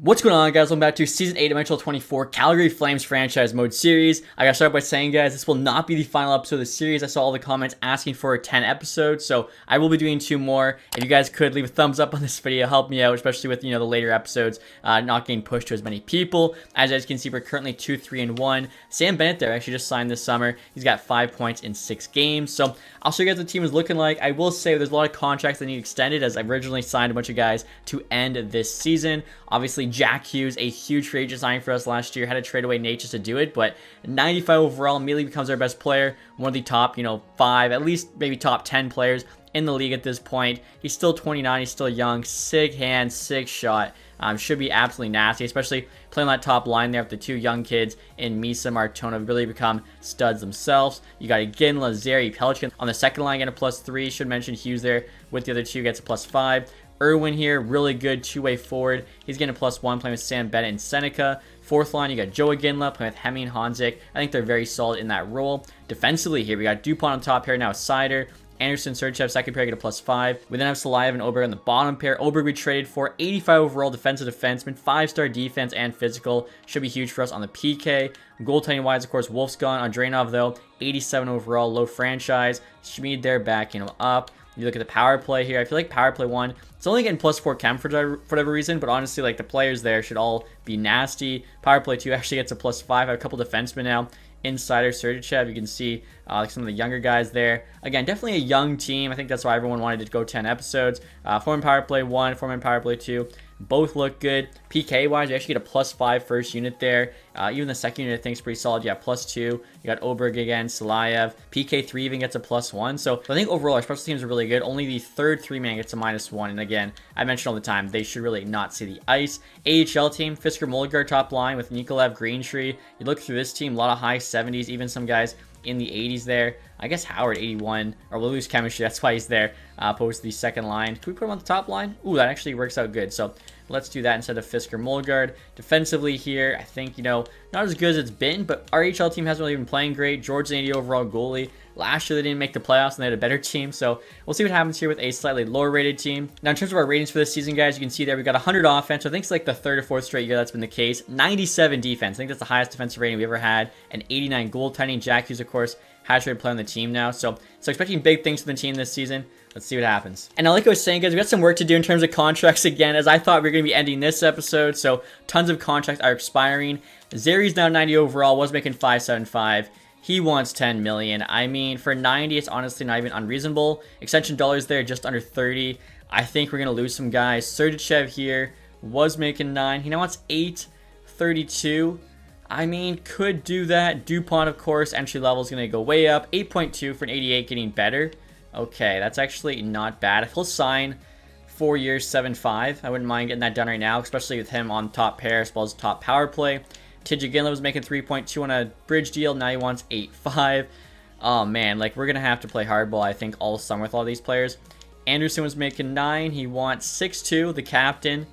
What's going on, guys? Welcome back to Season 8 of NHL 24 Calgary Flames Franchise Mode Series. I gotta start by saying, guys, this will not be the final episode of the series. I saw all the comments asking for 10 episodes, so I will be doing 2 more. If you guys could leave a thumbs up on this video, help me out, especially with, the later episodes not getting pushed to as many people. As you guys can see, we're currently 2-3-1. Sam Bennett there actually just signed this summer. He's got 5 points in 6 games, so I'll show you guys what the team is looking like. I will say there's a lot of contracts that need extended, as I've originally signed a bunch of guys to end this season. Obviously, Jack Hughes, a huge free agent signing for us last year, had to trade away Nate just to do it, but 95 overall, immediately becomes our best player, one of the top, 5, at least maybe top 10 players in the league at this point. He's still 29, he's still young, sick hand, sick shot. Should be absolutely nasty, especially playing that top line there with the 2 young kids in Misa, Martona, have really become studs themselves. You got Iginla, Zary, Pelican on the second line, getting a +3. Should mention Hughes there with the other 2 gets a +5. Irwin here, really good two-way forward. He's getting a +1 playing with Sam Bennett and Seneca. Fourth line, you got Joe Iginla playing with Hemming, Honzik. I think they're very solid in that role. Defensively here, we got Dupont on top pair now with Sider. Anderson, Serchev, second pair, get a +5. We then have Salayev and Oberg on the bottom pair. Oberg we traded for 85 overall defensive defenseman, 5-star defense and physical. Should be huge for us on the PK. Goaltending wise, of course, Wolf's gone. Andrenov though, 87 overall, low franchise. Schmid there backing him up. You look at the power play here. I feel like power play 1, it's only getting +4 chem for whatever reason, but honestly, like, the players there should all be nasty. Power play 2 actually gets a +5. I have a couple defensemen now. Insider Serchev, you can see like some of the younger guys there. Again, definitely a young team. I think that's why everyone wanted to go 10 episodes. 4-man power play 1, 4-man power play 2. Both look good. PK wise, you actually get a +5 first unit there. Even the second unit I think is pretty solid. Yeah, +2. You got Oberg again, Salayev. PK3 even gets a +1. So I think overall our special teams are really good. Only the third 3-man gets a -1. And again, I mentioned all the time, they should really not see the ice. AHL team, Fisker Mulligar top line with Nikolaev, Greentree. You look through this team, a lot of high 70s, even some guys in the 80s there. I guess Howard 81, or we'll lose chemistry, that's why he's there, opposed to the second line. Can we put him on the top line? Ooh, that actually works out good. So let's do that instead of Fisker Mulgard. Defensively here, I think, not as good as it's been, but our HL team hasn't really been playing great. George's an 80 overall goalie. Last year they didn't make the playoffs and they had a better team, so we'll see what happens here with a slightly lower rated team. Now in terms of our ratings for this season, guys, you can see there we got 100 offense. So I think it's like the 3rd or 4th straight year that's been the case. 97 defense. I think that's the highest defensive rating we ever had. And 89 goaltending. Jack Hughes, of course, has to play on the team now. So expecting big things from the team this season. Let's see what happens. And like I was saying, guys, we got some work to do in terms of contracts again, as I thought we were going to be ending this episode. So tons of contracts are expiring. Zary's now 90 overall, was making $575. He wants $10 million. I mean, for 90, it's honestly not even unreasonable. Extension dollars there, just under 30. I think we're going to lose some guys. Serchev here was making 9. He now wants 8.32. I mean, could do that. Dupont, of course, entry level is going to go way up. 8.2 for an 88, getting better. Okay, that's actually not bad. If he'll sign 4 years, 7.5, I wouldn't mind getting that done right now, especially with him on top pair as well as top power play. Tidge Iginla was making 3.2 on a bridge deal. Now he wants 8.5. Oh, man, like, we're going to have to play hardball, I think, all summer with all these players. Anderson was making 9. He wants 6.2, the captain.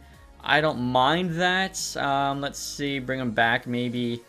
I don't mind that. Let's see, bring him back maybe.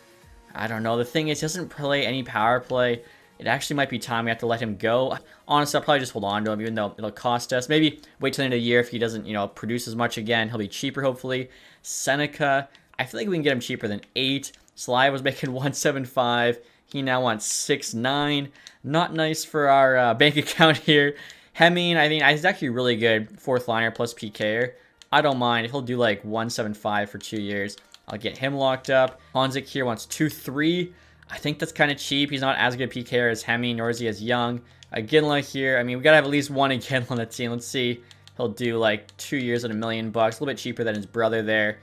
I don't know. The thing is, he doesn't play any power play. It actually might be time we have to let him go. Honestly, I'll probably just hold on to him, even though it'll cost us. Maybe wait till the end of the year if he doesn't, produce as much again. He'll be cheaper, hopefully. Seneca, I feel like we can get him cheaper than 8. Sly was making 1.75. He now wants 6.9. Not nice for our bank account here. Hemming, I mean, he's actually really good. 4th liner plus PKer. I don't mind. If he'll do like 1.75 for 2 years, I'll get him locked up. Honzik here wants 2.3. I think that's kind of cheap. He's not as good PKer as Hemming, nor is he as young. Iginla here. I mean, we got to have at least one Iginla on the team. Let's see. He'll do like 2 years at $1 million. A little bit cheaper than his brother there.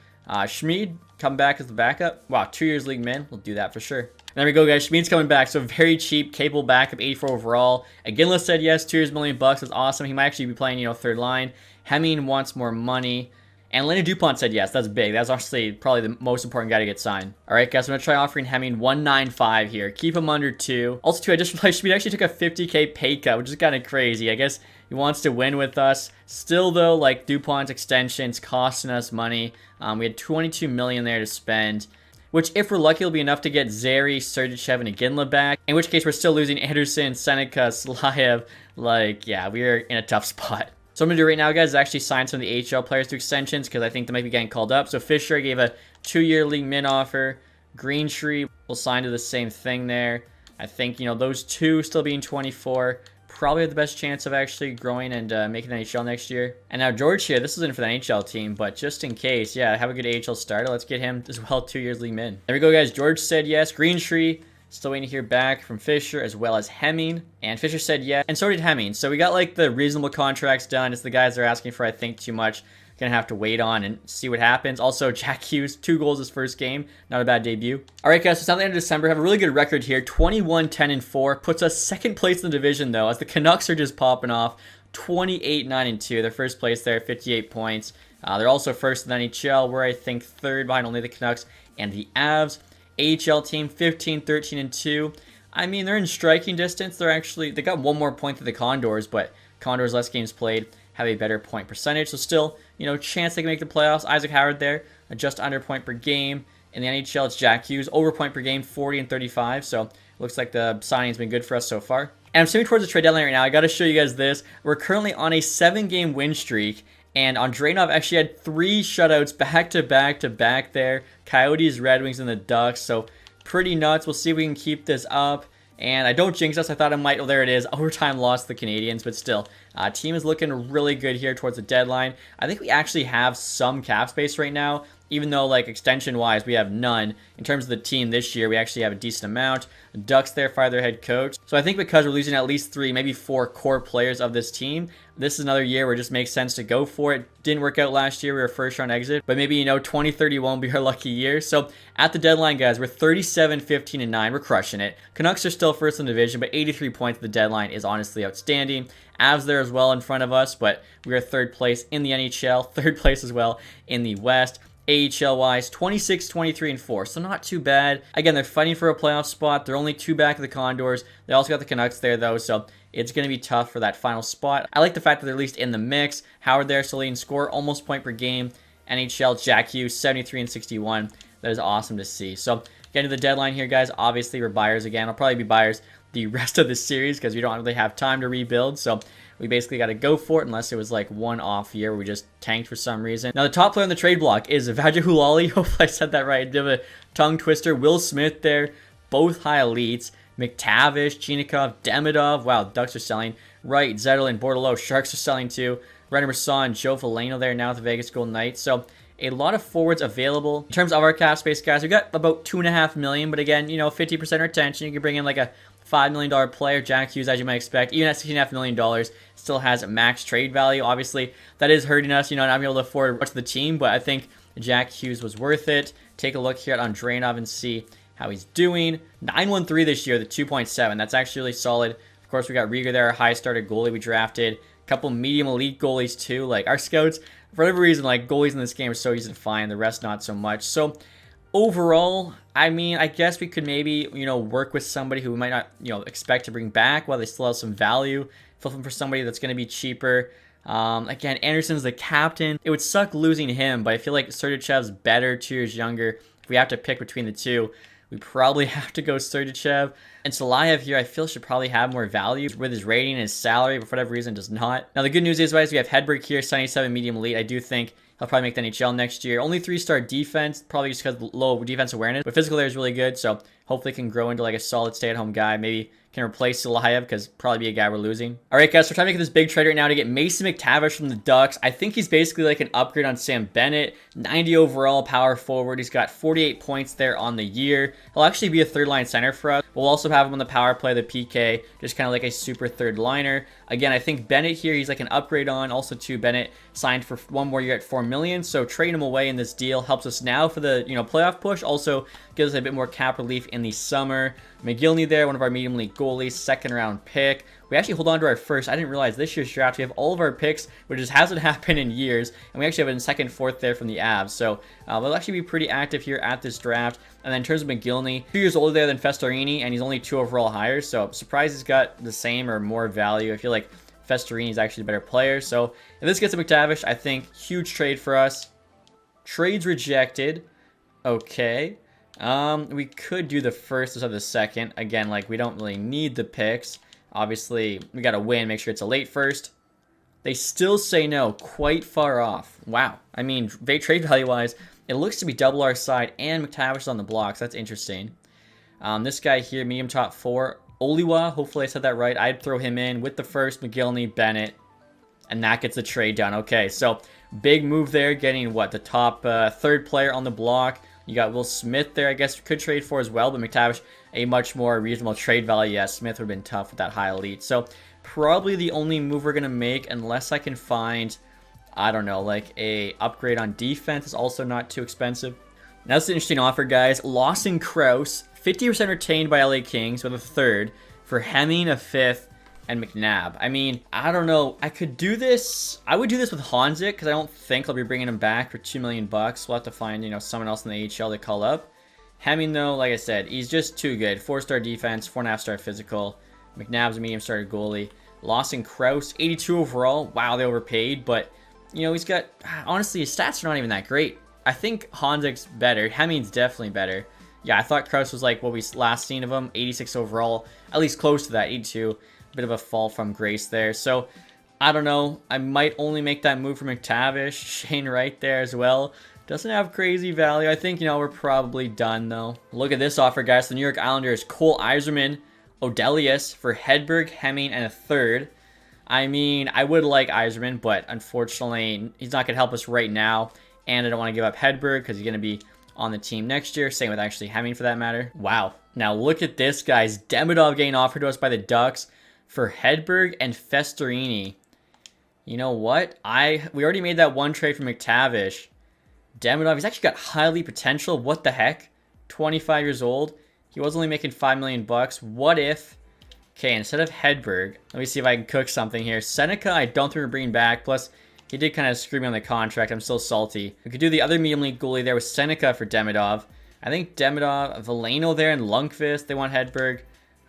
Schmid, come back as the backup. Wow, 2 years league min. We'll do that for sure. And there we go, guys. Schmid's coming back. So very cheap, capable backup, 84 overall. Iginla said yes, 2 years, $1 million. That's awesome. He might actually be playing, 3rd line. Hemming wants more money. And Lenny Dupont said yes. That's big. That's honestly probably the most important guy to get signed. All right, guys. I'm going to try offering Hemming 1.95 here. Keep him under 2. Also, too, I just realized Schmid actually took a 50K pay cut, which is kind of crazy. I guess he wants to win with us. Still, though, like Dupont's extension's costing us money. We had $22 million there to spend, which, if we're lucky, will be enough to get Zary, Sergeyev, and Iginla back. In which case, we're still losing Anderson, Seneca, Salayev. Like, yeah, we are in a tough spot. So I'm going to do right now, guys, is actually sign some of the AHL players to extensions because I think they might be getting called up. So Fisher, I gave a 2-year league min offer. Greentree will sign to the same thing there. I think, those two still being 24 probably have the best chance of actually growing and making the NHL next year. And now George here, this isn't for the NHL team, but just in case, yeah, have a good AHL starter. Let's get him as well, 2 years league min. There we go, guys. George said yes. Greentree, still waiting to hear back from Fisher as well as Hemming. And Fisher said yes, and so did Hemming. So we got like the reasonable contracts done. It's the guys they're asking for, I think, too much. Gonna have to wait on and see what happens. Also, Jack Hughes, 2 goals his first game. Not a bad debut. All right, guys, so it's now the end of December. Have a really good record here. 21-10-4. Puts us second place in the division, though, as the Canucks are just popping off. 28-9-2. They're first place there, 58 points. They're also first in the NHL. We're, I think, third behind only the Canucks and the Avs. AHL team, 15-13-2. I mean, they're in striking distance. They got 1 more point than the Condors, but Condors less games played, have a better point percentage. So still, chance they can make the playoffs. Isaac Howard there, just under point per game. In the NHL, it's Jack Hughes, over point per game, 40 and 35. So looks like the signing's been good for us so far. And I'm sitting towards the trade deadline right now. I got to show you guys this. We're currently on a 7-game win streak. And Andreanov actually had 3 shutouts back to back there. Coyotes, Red Wings, and the Ducks. So pretty nuts. We'll see if we can keep this up. And I don't jinx us. I thought I might. Oh, there it is. Overtime lost the Canadians, but still. Team is looking really good here towards the deadline. I think we actually have some cap space right now, even though, like, extension-wise, we have none. In terms of the team this year, we actually have a decent amount. Ducks there fired their head coach. So I think because we're losing at least 3, maybe 4 core players of this team, this is another year where it just makes sense to go for it. Didn't work out last year. We were first-round exit. But maybe, 2031 will be our lucky year. So at the deadline, guys, we're 37-15-9. We're crushing it. Canucks are still first in the division, but 83 points at the deadline is honestly outstanding. Avs there as well in front of us, but we are 3rd place in the NHL, 3rd place as well in the West. AHL-wise, 26-23-4, so not too bad. Again, they're fighting for a playoff spot. They're only 2 back of the Condors. They also got the Canucks there, though, so it's going to be tough for that final spot. I like the fact that they're at least in the mix. Howard there, so leading score, almost point per game. NHL, Jack Hughes, 73-61. That is awesome to see. So, getting to the deadline here, guys. Obviously, we're buyers again. I'll probably be buyers the rest of the series because we don't really have time to rebuild. So we basically got to go for it unless it was like one off year where we just tanked for some reason. Now the top player on the trade block is Vajahulali. Hopefully I said that right. Did a tongue twister. Will Smith there. Both high elites. McTavish, Chinikov, Demidov. Wow, Ducks are selling. Wright, Zetterlund, Bordelot. Sharks are selling too. Renner Masson, Joe Valeno there now at the Vegas Golden Knights. So a lot of forwards available. In terms of our cap space, guys, we got about $2.5 million, but again, 50% retention. You can bring in like a $5 million player. Jack Hughes, as you might expect, even at $16.5 million, still has max trade value. Obviously, that is hurting us, not being able to afford much of the team, but I think Jack Hughes was worth it. Take a look here at Andreanov and see how he's doing. 9.13 this year, the 2.7. That's actually really solid. Of course, we got Rieger there, our high started goalie we drafted. A couple medium elite goalies too. Like our scouts, for whatever reason, like goalies in this game are so easy to find. The rest not so much. So overall, I mean, I guess we could maybe, work with somebody who we might not, expect to bring back while they still have some value. Flipping for somebody that's going to be cheaper. Again, Anderson's the captain. It would suck losing him, but I feel like Serdichev's better, 2 years younger. If we have to pick between the two, we probably have to go Serdichev. And Salayev here, I feel should probably have more value with his rating and his salary, but for whatever reason does not. Now, the good news is, guys, we have Hedberg here, 77 medium elite. I do think he'll probably make the NHL next year. Only 3-star defense, probably just because low defense awareness. But physical there is really good, so hopefully can grow into like a solid stay-at-home guy. Maybe can replace Salayev because probably be a guy we're losing. All right, guys, so we're trying to make this big trade right now to get Mason McTavish from the Ducks. I think he's basically like an upgrade on Sam Bennett. 90 overall power forward. He's got 48 points there on the year. He'll actually be a third-line center for us. We'll also have him on the power play, the PK, just kind of like a super third liner. Again, I think Bennett here, he's like an upgrade on. Also, too, Bennett signed for 1 more year at $4 million, so trading him away in this deal helps us now for the playoff push. Also gives us a bit more cap relief in the summer. McGillney there, one of our medium league goalies, 2nd round pick. We actually hold on to our first. I didn't realize this year's draft we have all of our picks, which just hasn't happened in years, and we actually have it in 2nd, 4th there from the Avs. So we'll actually be pretty active here at this draft. And then in terms of McGillney, 2 years older there than Festorini, and he's only 2 overall higher. So I'm surprised he's got the same or more value. I feel like Festorini is actually a better player. So if this gets to McTavish, I think huge trade for us. Trades rejected. Okay. We could do the first instead of the second. Again, like we don't really need the picks. Obviously, we got to win. Make sure it's a late first. They still say no, quite far off. Wow. I mean, trade value-wise, it looks to be double our side, and McTavish is on the blocks. That's interesting. This guy here, medium top 4, Oliwa, hopefully I said that right. I'd throw him in with the first, McGillney, Bennett, and that gets the trade done. Okay, so big move there, getting, what, the top third player on the block. You got Will Smith there, I guess you could trade for as well, but McTavish, a much more reasonable trade value. Yeah, Smith would have been tough with that high elite. So probably the only move we're going to make, unless I can find, I don't know, like a upgrade on defense is also not too expensive. Now, that's an interesting offer, guys. Lawson Krause, 50% retained by LA Kings with a third for Hemming, a fifth, and McNabb. I mean, I don't know. I could do this. I would do this with Honzik because I don't think I'll be bringing him back for $2 million. We'll have to find, you know, someone else in the AHL to call up. Hemming, though, like I said, he's just too good. 4-star defense, 4.5-star physical. McNabb's a medium-star goalie. Lawson Krause, 82 overall. Wow, they overpaid, but, you know, he's got, honestly, his stats are not even that great. I think Honzik's better. Hemming's definitely better. Yeah, I thought Krause was like what we last seen of him, 86 overall, at least close to that, 82. Bit of a fall from grace there. So, I don't know. I might only make that move for McTavish. Shane Wright there as well. Doesn't have crazy value. I think, you know, we're probably done, though. Look at this offer, guys. The New York Islanders, Cole Yzerman, Odelius for Hedberg, Hemming, and a third. I mean, I would like Yzerman, but unfortunately, he's not going to help us right now. And I don't want to give up Hedberg because he's going to be on the team next year. Same with actually Hemming for that matter. Wow. Now look at this, guys. Demidov getting offered to us by the Ducks for Hedberg and Festerini. You know what? We already made that one trade for McTavish. Demidov, he's actually got highly potential. What the heck? 25 years old. He was only making $5 million. What if... Okay, instead of Hedberg, let me see if I can cook something here. Seneca, I don't think we're bringing back. Plus, he did kind of screw me on the contract. I'm still salty. We could do the other medium league goalie there with Seneca for Demidov. I think Demidov, Veleno there, and Lundqvist. They want Hedberg.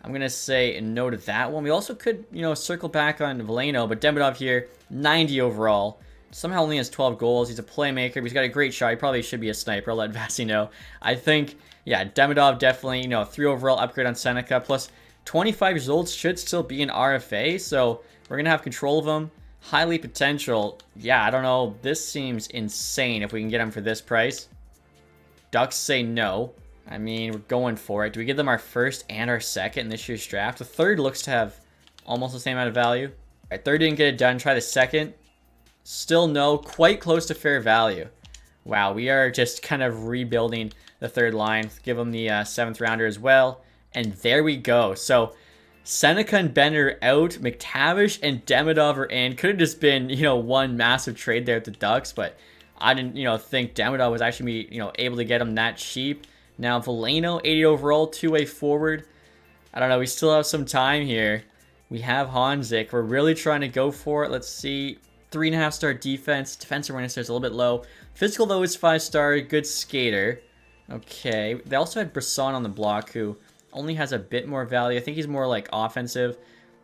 I'm going to say no to that one. We also could, you know, circle back on Veleno, but Demidov here, 90 overall. Somehow only has 12 goals. He's a playmaker, but he's got a great shot. He probably should be a sniper. I'll let Vasi know. I think, yeah, Demidov definitely, you know, 3 overall upgrade on Seneca. Plus, 25 years old should still be an RFA, so we're going to have control of him. Highly potential. Yeah, I don't know. This seems insane if we can get him for this price. Ducks say no. I mean, we're going for it. Do we give them our first and our second in this year's draft? The third looks to have almost the same amount of value. All right, third didn't get it done. Try the second. Still no. Quite close to fair value. Wow, we are just kind of rebuilding the third line. Give them the 7th rounder as well. And there we go. So, Seneca and Bender out. McTavish and Demidov are in. Could have just been, you know, one massive trade there at the Ducks. But I didn't, you know, think Demidov was actually, you know, able to get him that cheap. Now, Veleno, 80 overall, 2-way forward. I don't know. We still have some time here. We have Honzik. We're really trying to go for it. Let's see. 3.5-star defense. Defensive awareness is a little bit low. Physical, though, is 5-star. Good skater. Okay. They also had Brisson on the block, who only has a bit more value. I think he's more, like, offensive.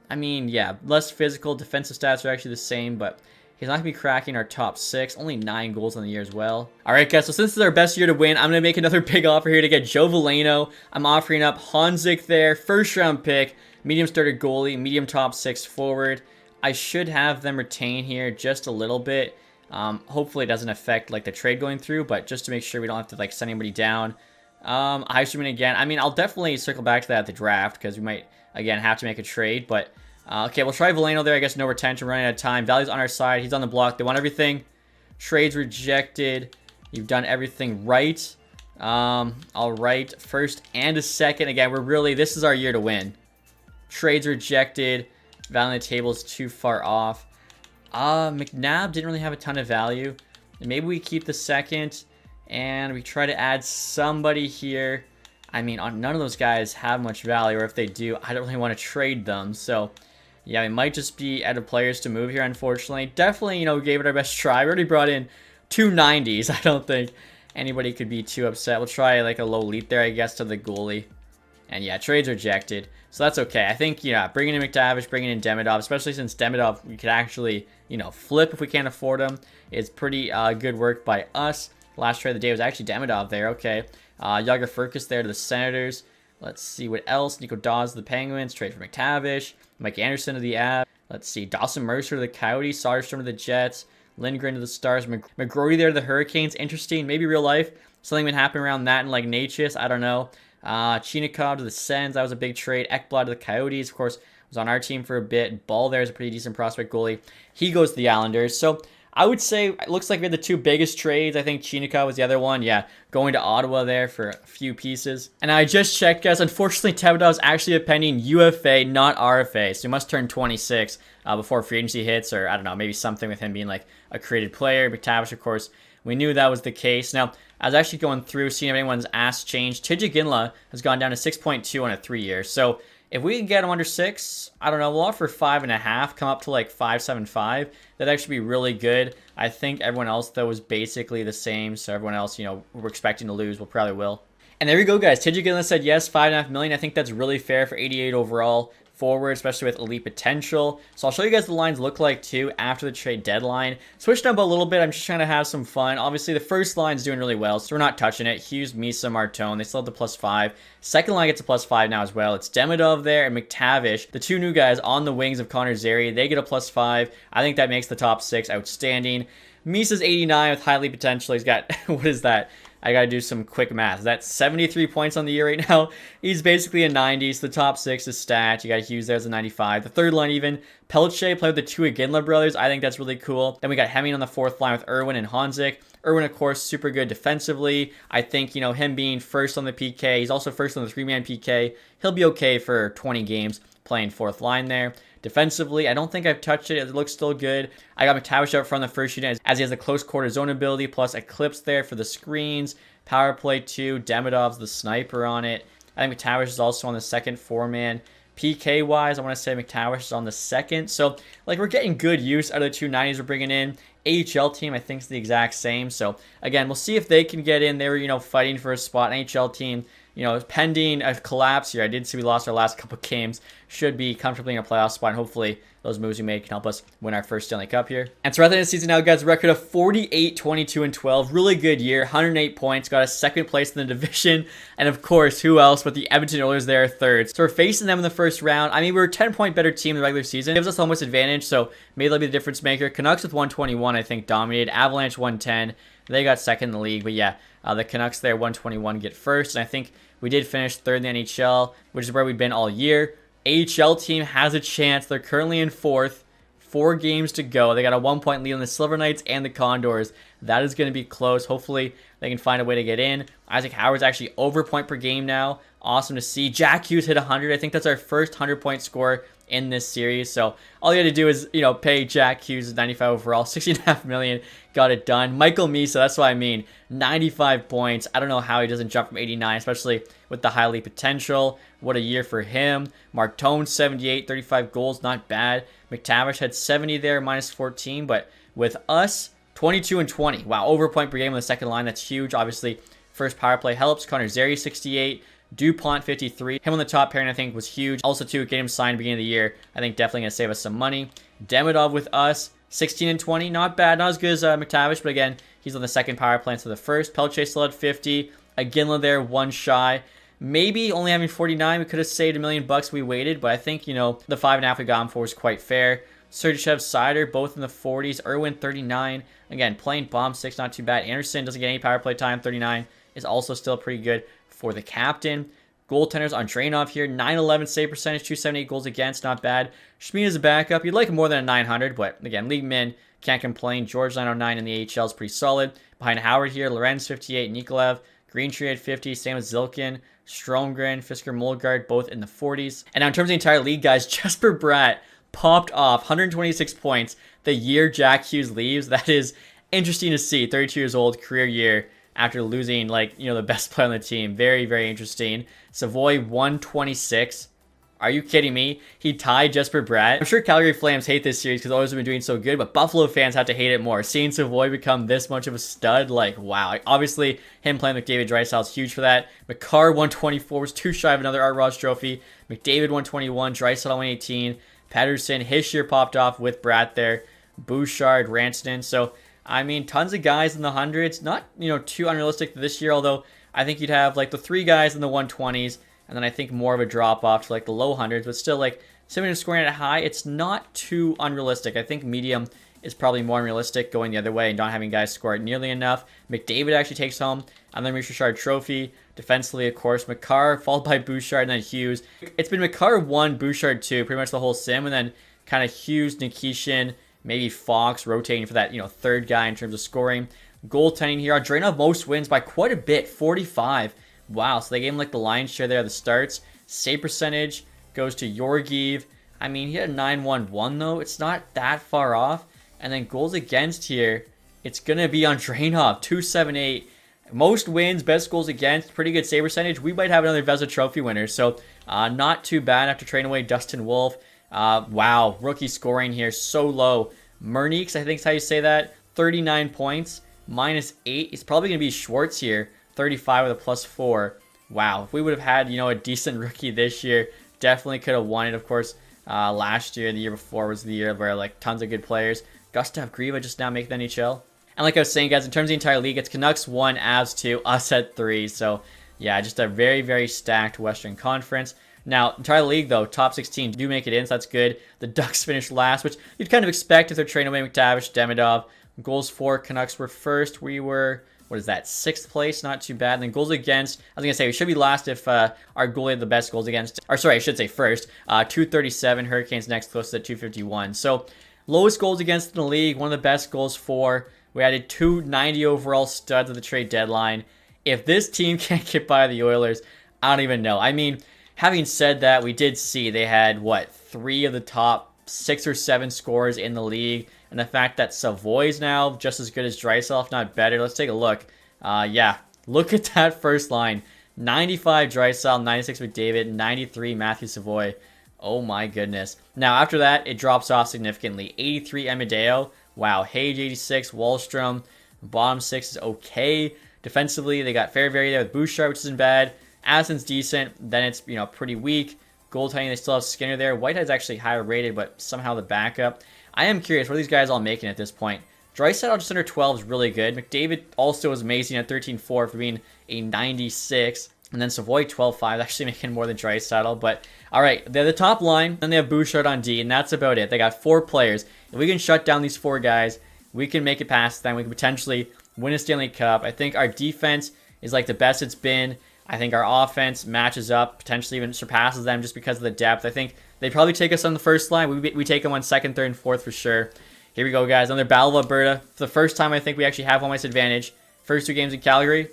I mean, yeah, less physical. Defensive stats are actually the same, but he's not going to be cracking our top 6. Only 9 goals on the year as well. All right, guys, so since this is our best year to win, I'm going to make another big offer here to get Joe Veleno. I'm offering up Honzik there, first-round pick, medium starter goalie, medium top 6 forward. I should have them retain here just a little bit. Hopefully it doesn't affect like the trade going through, but just to make sure we don't have to like send anybody down. Yzerman again. I mean, I'll definitely circle back to that at the draft because we might, again, have to make a trade, but... okay, we'll try Veleno there. I guess no retention. Running out of time. Value's on our side. He's on the block. They want everything. Trades rejected. You've done everything right. All right. First and a second. Again, we're really... This is our year to win. Trades rejected. Value on the table is too far off. McNabb didn't really have a ton of value. Maybe we keep the second. And we try to add somebody here. I mean, none of those guys have much value. Or if they do, I don't really want to trade them. So... yeah, we might just be out of players to move here, unfortunately. Definitely, you know, gave it our best try. We already brought in 2 90s. I don't think anybody could be too upset. We'll try, like, a low leap there, I guess, to the goalie. And, yeah, trades rejected. So that's okay. I think, yeah, bringing in McTavish, bringing in Demidov, especially since Demidov, we could actually, you know, flip if we can't afford him. It's pretty good work by us. Last trade of the day was actually Demidov there. Okay. Yager Furcus there to the Senators. Let's see what else. Nico Dawes to the Penguins. Trade for McTavish. Mike Anderson to the Avs. Let's see. Dawson Mercer to the Coyotes. Soderstrom to the Jets. Lindgren to the Stars. McGrory there to the Hurricanes. Interesting. Maybe real life. Something would happen around that in like Natchez. I don't know. Chinikov to the Sens. That was a big trade. Ekblad to the Coyotes. Of course, was on our team for a bit. Ball there is a pretty decent prospect goalie. He goes to the Islanders. So I would say it looks like we had the two biggest trades. I think Chinikov was the other one. Yeah, going to Ottawa there for a few pieces. And I just checked, guys. Unfortunately, Tebedov is actually a pending UFA, not RFA. So he must turn 26 before free agency hits, or I don't know, maybe something with him being like a created player. McTavish, of course, we knew that was the case. Now, I was actually going through, seeing if anyone's asked changed. TJ Ginla has gone down to 6.2 on a 3 year. So if we can get him under 6, I don't know, we'll offer 5.5, come up to like 5.75. That'd actually be really good. I think everyone else, though, was basically the same. So everyone else, you know, we're expecting to lose. We'll probably will. And there we go, guys. TJ Ginla said yes, $5.5 million. I think that's really fair for 88 overall forward, especially with elite potential. So I'll show you guys what the lines look like too after the trade deadline. Switched up a little bit. I'm just trying to have some fun. Obviously, the first line's doing really well, so we're not touching it. Hughes, Misa, Martone, they still have the +5. Second line gets a +5 now as well. It's Demidov there and McTavish, the two new guys on the wings of Connor Zary. They get a +5. I think that makes the top 6 outstanding. Misa's 89 with highly potential. He's got, what is that? I got to do some quick math. That's 73 points on the year right now. He's basically a 90. So the top 6 is stat. You got Hughes there as a 95. The third line even. Pelche played with the two Ginla brothers. I think that's really cool. Then we got Hemming on the fourth line with Irwin and Honzik. Irwin, of course, super good defensively. I think, you know, him being first on the PK. He's also first on the 3-man PK. He'll be okay for 20 games playing fourth line there. Defensively, I don't think I've touched it. It looks still good. I got McTavish up front the first unit as he has the close quarter zone ability, plus Eclipse there for the screens. Power play 2. Demidov's the sniper on it. I think McTavish is also on the second 4-man. PK-wise, I want to say McTavish is on the second. So, like, we're getting good use out of the two 90s we're bringing in. AHL team, I think, is the exact same. So, again, we'll see if they can get in. They were, you know, fighting for a spot. NHL team, you know, pending a collapse here. I did see we lost our last couple games. Should be comfortably in a playoff spot. And hopefully those moves we make can help us win our first Stanley Cup here. And so at the end of the season now, guys, record of 48, 22, and 12. Really good year. 108 points. Got a second place in the division. And of course, who else but the Edmonton Oilers there third. So we're facing them in the first round. I mean, we were a 10-point better team in the regular season. It gives us almost advantage. So maybe they'll be the difference maker. Canucks with 121, I think, dominated. Avalanche 110. They got second in the league. But yeah, the Canucks there 121 get first. And I think we did finish third in the NHL, which is where we've been all year. AHL team has a chance. They're currently in fourth. 4 games to go. They got a 1-point lead on the Silver Knights and the Condors. That is going to be close. Hopefully, they can find a way to get in. Isaac Howard's actually over point per game now. Awesome to see. Jack Hughes hit 100. I think that's our first 100-point score in this series. So all you had to do is, you know, pay Jack Hughes 95 overall, $16.5 million. Got it done. Michael Misa, that's what I mean. 95 points. I don't know how he doesn't jump from 89, especially with the highly potential. What a year for him. Martone, 78, 35 goals, not bad. McTavish had 70 there, minus 14, but with us, 22 and 20. Wow, over a point per game on the second line. That's huge. Obviously, first power play helps. Connor Zary, 68. DuPont, 53. Him on the top pairing, I think, was huge. Also, too, getting him signed beginning of the year, I think definitely going to save us some money. Demidov with us, 16 and 20. Not bad. Not as good as McTavish, but again, he's on the second power play instead of the first. Pelche still had 50. Ginla there, 1 shy. Maybe only having 49, we could have saved $1 million if we waited, but I think, you know, the 5.5 we got him for was quite fair. Sergachev, Sider, both in the 40s. Irwin, 39. Again, playing bomb 6, not too bad. Anderson doesn't get any power play time, 39. Is also still pretty good for the captain. Goaltenders on Drainov here, 911 save percentage, 278 goals against, not bad. Schmid is a backup. You'd like more than a 900, but again, league min, can't complain. George 909 in the AHL is pretty solid. Behind Howard here, Lorenz 58, Nikolaev, Greentree at 50, same as Zilkin, Stromgren, Fisker, Molgard, both in the 40s. And now in terms of the entire league, guys, Jesper Bratt popped off 126 points the year Jack Hughes leaves. That is interesting to see. 32 years old, career year, after losing, like, you know, the best player on the team. Very, very interesting. Savoy, 126. Are you kidding me? He tied Jesper Bratt. I'm sure Calgary Flames hate this series because always have been doing so good, but Buffalo fans have to hate it more. Seeing Savoy become this much of a stud, like, wow. Obviously, him playing McDavid Draisaitl is huge for that. McCarr, 124, was too shy of another Art Ross trophy. McDavid, 121. Draisaitl, 118. Patterson, his year popped off with Bratt there. Bouchard, Rantanen. So, I mean, tons of guys in the hundreds. Not, you know, too unrealistic this year, although I think you'd have, like, the 3 guys in the 120s, and then I think more of a drop-off to, like, the low hundreds, but still, like, Similar to scoring at a high, it's not too unrealistic. I think medium is probably more unrealistic going the other way and not having guys score it nearly enough. McDavid actually takes home another Richard trophy. Defensively, of course, McCarr, followed by Bouchard, and then Hughes. It's been McCarr 1, Bouchard 2, pretty much the whole sim, and then kind of Hughes, Nikishin, maybe Fox rotating for that, third guy in terms of scoring. Goaltending here, Andreanov most wins by quite a bit, 45. Wow, so they gave him like the lion's share there at the starts. Save percentage goes to Georgiev. I mean, he had a 9-1-1 though. It's not that far off. And then goals against here, it's going to be on Andreanov, 278. Most wins, best goals against, pretty good save percentage. We might have another Vezina Trophy winner, so not too bad after trading away Dustin Wolf. Wow, rookie scoring here, so low. Murnix, I think is how you say that, 39 points, -8. It's probably going to be Schwartz here, 35 with a +4. Wow, if we would have had, a decent rookie this year, definitely could have won it. Of course, last year, the year before was the year where like tons of good players. Gustav Griva just now making the NHL. And like I was saying, guys, in terms of the entire league, it's Canucks 1, Avs 2, us at 3. So, yeah, just a very, very stacked Western Conference. Now, entire league, though, top 16 do make it in, so that's good. The Ducks finished last, which you'd kind of expect if they're trading away McTavish, Demidov. Goals for, Canucks were first. We were, 6th place? Not too bad. And then goals against, I was going to say, we should be last if our goalie had the best goals against. Or, sorry, I should say first. 237, Hurricanes next, closest at 251. So, lowest goals against in the league, one of the best goals for. We added 290 overall studs at the trade deadline. If this team can't get by the Oilers, I don't even know. I mean, having said that, we did see they had, 3 of the top 6 or 7 scorers in the league. And the fact that Savoy's now just as good as Draisaitl, if not better. Let's take a look. Yeah, look at that first line. 95 Draisaitl, 96 McDavid, 93 Matthew Savoy. Oh my goodness. Now, after that, it drops off significantly. 83 Amadeo. Wow, Hage 86, Wallstrom, bottom 6 is okay. Defensively, they got Fairbury there with Bouchard, which isn't bad. Addison's decent, then it's pretty weak. Goaltending, they still have Skinner there. Whitehead's actually higher rated, but somehow the backup. I am curious, what are these guys all making at this point? Draisaitl just under 12 is really good. McDavid also is amazing at 13.4 for being a 96. And then Savoy 12.5, actually making more than Draisaitl. But, alright, they're the top line. Then they have Bouchard on D, and that's about it. They got 4 players. If we can shut down these 4 guys, we can make it past them. We can potentially win a Stanley Cup. I think our defense is like the best it's been. I think our offense matches up, potentially even surpasses them just because of the depth. I think they probably take us on the first line. We take them on second, third, and fourth for sure. Here we go, guys. Another Battle of Alberta. For the first time, I think we actually have home ice advantage. First 2 games in Calgary.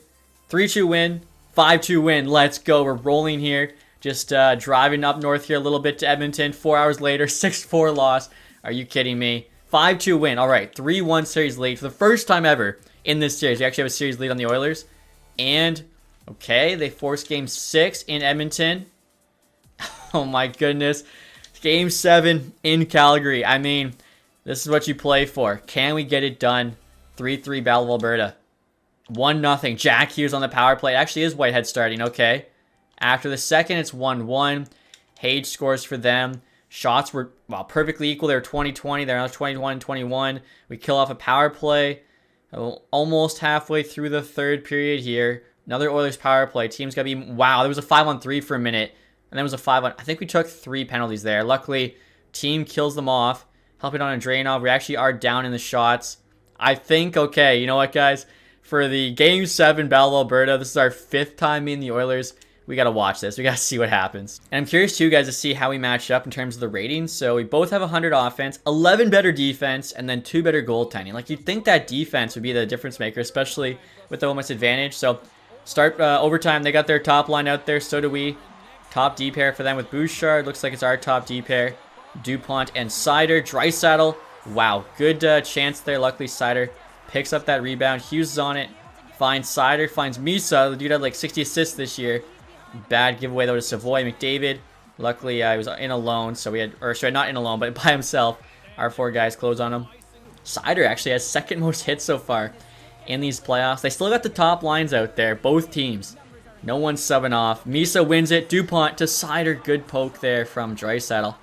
3-2 win. 5-2 win. Let's go. We're rolling here. Just driving up north here a little bit to Edmonton. 4 hours later, 6-4 loss. Are you kidding me? 5-2 win. All right, 3-1 series lead. For the first time ever in this series, we actually have a series lead on the Oilers. And, okay, they forced Game 6 in Edmonton. Oh, my goodness. Game 7 in Calgary. I mean, this is what you play for. Can we get it done? 3-3 Battle of Alberta. 1-0. Jack Hughes on the power play. It actually is Whitehead starting. Okay. After the second, it's 1-1. Hage scores for them. Shots were, perfectly equal. They were 20-20. They're now 21-21. We kill off a power play. Almost halfway through the third period here. Another Oilers power play. Team's got to be... Wow, there was a 5-on-3 for a minute. And then it was a 5-on... I think we took 3 penalties there. Luckily, team kills them off. Helping on Andreanov. We actually are down in the shots. I think, okay, you know what, guys? For the Game 7 Battle of Alberta, this is our 5th time meeting the Oilers. We got to watch this. We got to see what happens. And I'm curious, too, guys, to see how we match up in terms of the ratings. So we both have 100 offense, 11 better defense, and then 2 better goaltending. Like, you'd think that defense would be the difference maker, especially with the home ice advantage. So start overtime. They got their top line out there. So do we. Top D pair for them with Bouchard. Looks like it's our top D pair. DuPont and Seider. Draisaitl. Wow, good chance there. Luckily, Seider picks up that rebound. Hughes is on it. Finds Seider. Finds Misa. The dude had like 60 assists this year. Bad giveaway, though, to Savoy. McDavid. Luckily, he was in alone. So we had... Or, sorry, not in alone, but by himself. Our 4 guys close on him. Seider actually has 2nd most hits so far in these playoffs. They still got the top lines out there. Both teams. No one's subbing off. Misa wins it. DuPont to Seider. Good poke there from Draisaitl.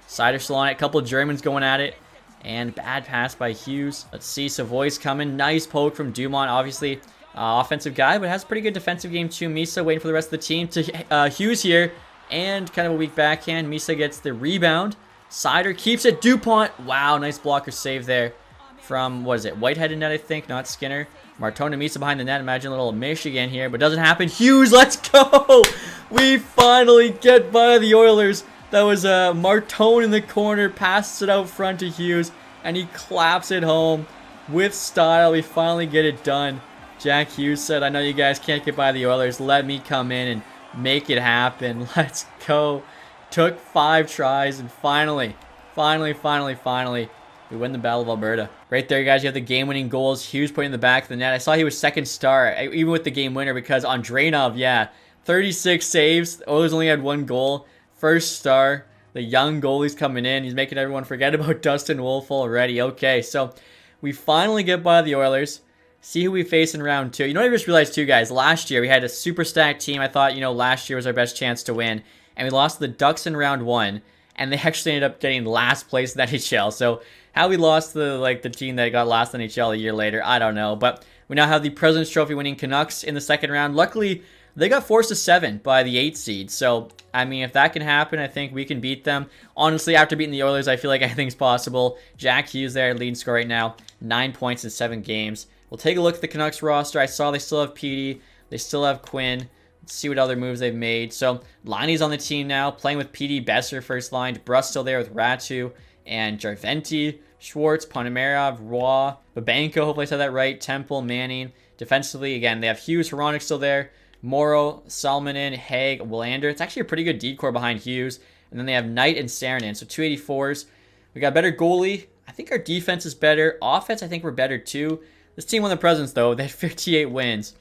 Seider still on it. A couple of Germans going at it. And bad pass by Hughes. Let's see. Savoy's coming. Nice poke from Dumont. Obviously, offensive guy, but has a pretty good defensive game too. Misa waiting for the rest of the team to Hughes here. And kind of a weak backhand. Misa gets the rebound. Sider keeps it. DuPont. Wow, nice blocker save there from, what is it, Whitehead in net, I think, not Skinner. Martone to Misa behind the net. Imagine a little Michigan here, but doesn't happen. Hughes, let's go! We finally get by the Oilers. That was Martone in the corner, passes it out front to Hughes, and he claps it home with style. We finally get it done. Jack Hughes said, I know you guys can't get by the Oilers. Let me come in and make it happen. Let's go. Took 5 tries, and finally, we win the Battle of Alberta. Right there, guys, you have the game-winning goals. Hughes putting in the back of the net. I saw he was second star, even with the game winner, because Andreanov, yeah, 36 saves. The Oilers only had 1 goal. First star. The young goalie's coming in. He's making everyone forget about Dustin Wolf already. Okay, so we finally get by the Oilers. See who we face in round 2. You know what I just realized too, guys? Last year, we had a super stacked team. I thought, last year was our best chance to win. And we lost to the Ducks in round 1. And they actually ended up getting last place in the NHL. So how we lost to the team that got last in the NHL a year later, I don't know. But we now have the President's Trophy winning Canucks in the second round. Luckily, they got forced to 7 by the 8th seed. So, I mean, if that can happen, I think we can beat them. Honestly, after beating the Oilers, I feel like anything's possible. Jack Hughes there, leading scorer right now. 9 points in 7 games. We'll take a look at the Canucks roster. I saw they still have Petey. They still have Quinn. Let's see what other moves they've made. So, Liney's on the team now, playing with Petey, Besser first line. DeBrus still there with Ratu and Jarventi. Schwartz, Ponomarev, Roy, Babenko, hopefully I said that right. Temple, Manning. Defensively, again, they have Hughes, Hronik still there. Morrow, Salmonen, Haig, Willander. It's actually a pretty good decor behind Hughes. And then they have Knight and Saarinen. So 284s. We got a better goalie. I think our defense is better. Offense, I think we're better too. This team won the Presidents, though. They had 58 wins.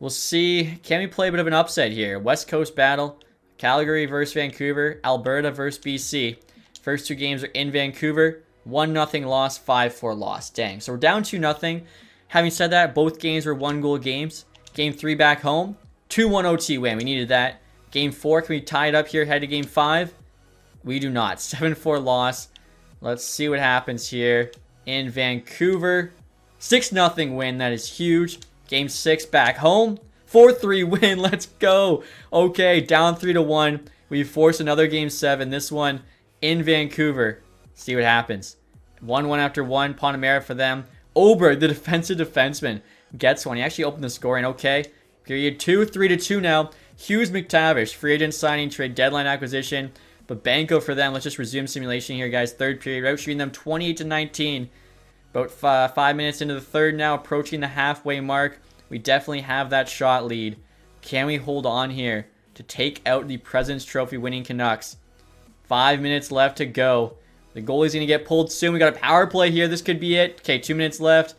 We'll see. Can we play a bit of an upset here? West Coast battle. Calgary versus Vancouver. Alberta versus BC. First 2 games are in Vancouver. 1-0 loss, 5-4 loss. Dang. So we're down 2-0. Having said that, both games were 1-goal games. Game 3 back home. 2-1 OT win. We needed that. Game 4, can we tie it up here? Head to Game 5? We do not. 7-4 loss. Let's see what happens here in Vancouver. 6-0 win. That is huge. Game 6 back home. 4-3 win. Let's go. Okay, down 3-1. We force another Game 7. This one in Vancouver. See what happens. 1-1 after 1. Ponomarev for them. Oberg, the defensive defenseman, gets one. He actually opened the scoring. Okay. Period 2. 3-2 now. Hughes McTavish. Free agent signing. Trade deadline acquisition. But Banco for them. Let's just resume simulation here, guys. Third period. We're shooting them 28-19. About 5 minutes into the third now, approaching the halfway mark. We definitely have that shot lead. Can we hold on here to take out the President's Trophy winning Canucks? 5 minutes left to go. The goalie's going to get pulled soon. We got a power play here. This could be it. Okay, 2 minutes left.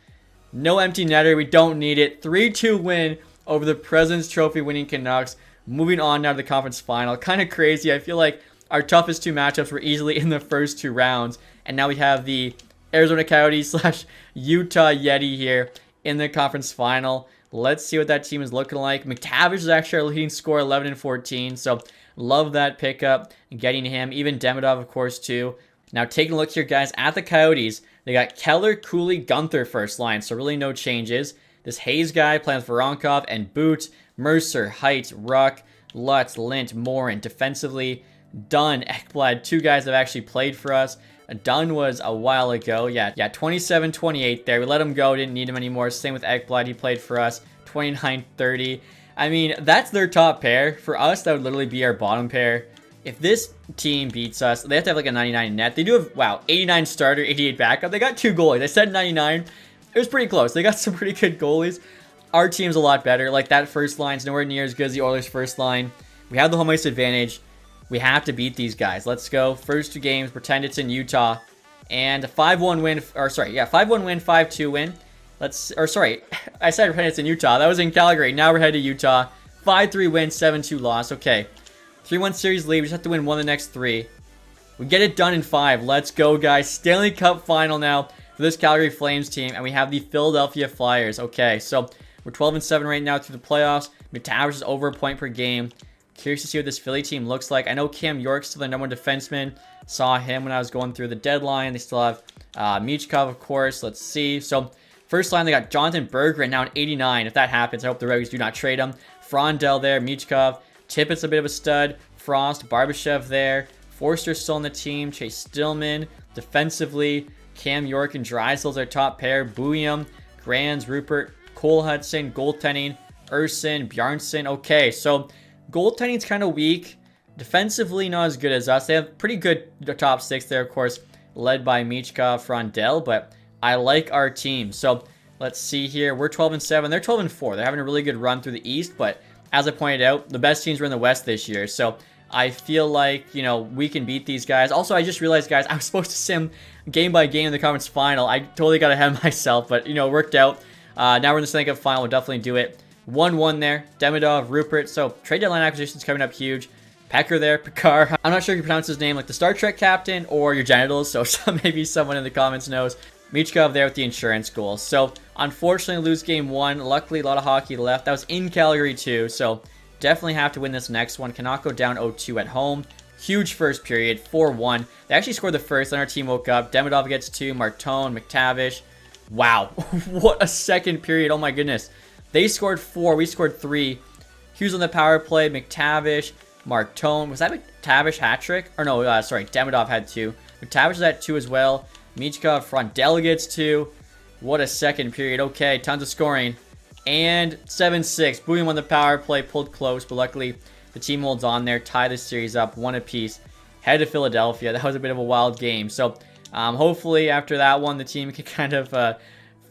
No empty netter. We don't need it. 3-2 win over the President's Trophy winning Canucks. Moving on now to the conference final. Kind of crazy. I feel like our toughest 2 matchups were easily in the first 2 rounds. And now we have the Arizona Coyotes / Utah Yeti here in the conference final. Let's see what that team is looking like. McTavish is actually our leading scorer, 11-14. So love that pickup and getting him. Even Demidov, of course, too. Now taking a look here, guys, at the Coyotes. They got Keller, Cooley, Gunther first line. So really no changes. This Hayes guy playing with Voronkov and Boot. Mercer, Height, Ruck, Lutz, Lint, Morin. Defensively, Dunn, Ekblad. 2 guys that have actually played for us. Dunn was a while ago. Yeah, 27-28 there. We let him go. Didn't need him anymore. Same with Ekblad. He played for us. 29-30. I mean, that's their top pair. For us, that would literally be our bottom pair. If this team beats us, they have to have like a 99 net. They do have, wow, 89 starter, 88 backup. They got 2 goalies. I said 99. It was pretty close. They got some pretty good goalies. Our team's a lot better. Like, that first line's nowhere near as good as the Oilers' first line. We have the home ice advantage. We have to beat these guys. Let's go. First 2 games, pretend it's in Utah. And a 5-1 win, or sorry, yeah, 5-1 win, 5-2 win. I said pretend it's in Utah. That was in Calgary. Now we're headed to Utah. 5-3 win, 7-2 loss. Okay. 3-1 series lead. We just have to win 1 of the next 3. We get it done in 5. Let's go, guys. Stanley Cup final now for this Calgary Flames team. And we have the Philadelphia Flyers. Okay, so we're 12-7 right now through the playoffs. McTavish is over a point per game. Curious to see what this Philly team looks like. I know Cam York's still the number 1 defenseman. Saw him when I was going through the deadline. They still have Michkov, of course. Let's see. So, first line, they got Jonathan Berggren now at 89. If that happens, I hope the Red Wings do not trade him. Frondell there, Michkov. Tippett's a bit of a stud. Frost, Barbashev there. Forster still on the team. Chase Stillman. Defensively, Cam York and Drysdale's our top pair. Bouillon, Grands, Rupert, Cole Hudson. Goaltending, Urson, Bjarnson. Okay, so goaltending's kind of weak. Defensively, not as good as us. They have pretty good top six there, of course, led by Michka, Frondell, but I like our team. So let's see here. We're 12-7. They're 12-4. They're having a really good run through the East, but as I pointed out, the best teams were in the West this year. So I feel like, we can beat these guys. Also, I just realized, guys, I was supposed to sim game by game in the conference final. I totally got ahead of myself, but, it worked out. Now we're in the Stanley Cup final. We'll definitely do it. 1-1 there. Demidov, Rupert. So trade deadline acquisitions coming up huge. Pecker there, Picard. I'm not sure if you pronounce his name like the Star Trek captain or your genitals, so maybe someone in the comments knows. Michkov there with the insurance goal. So unfortunately lose game 1. Luckily a lot of hockey left. That was in Calgary too, so definitely have to win this next one. Cannot go down 0-2 at home. Huge first period, 4-1. They actually scored the first, then our team woke up. Demidov gets 2, Martone, McTavish. Wow, what a second period, oh my goodness. They scored 4, we scored 3. Hughes on the power play, McTavish, Martone. Was that McTavish hat trick? Or no, sorry, Demidov had 2. McTavish was at 2 as well. Michka, Frondell gets 2. What a second period. Okay, tons of scoring. And 7-6. Bouillon on the power play, pulled close, but luckily the team holds on there. Tie the series up, 1 apiece. Head to Philadelphia. That was a bit of a wild game. So hopefully after that one, the team can kind of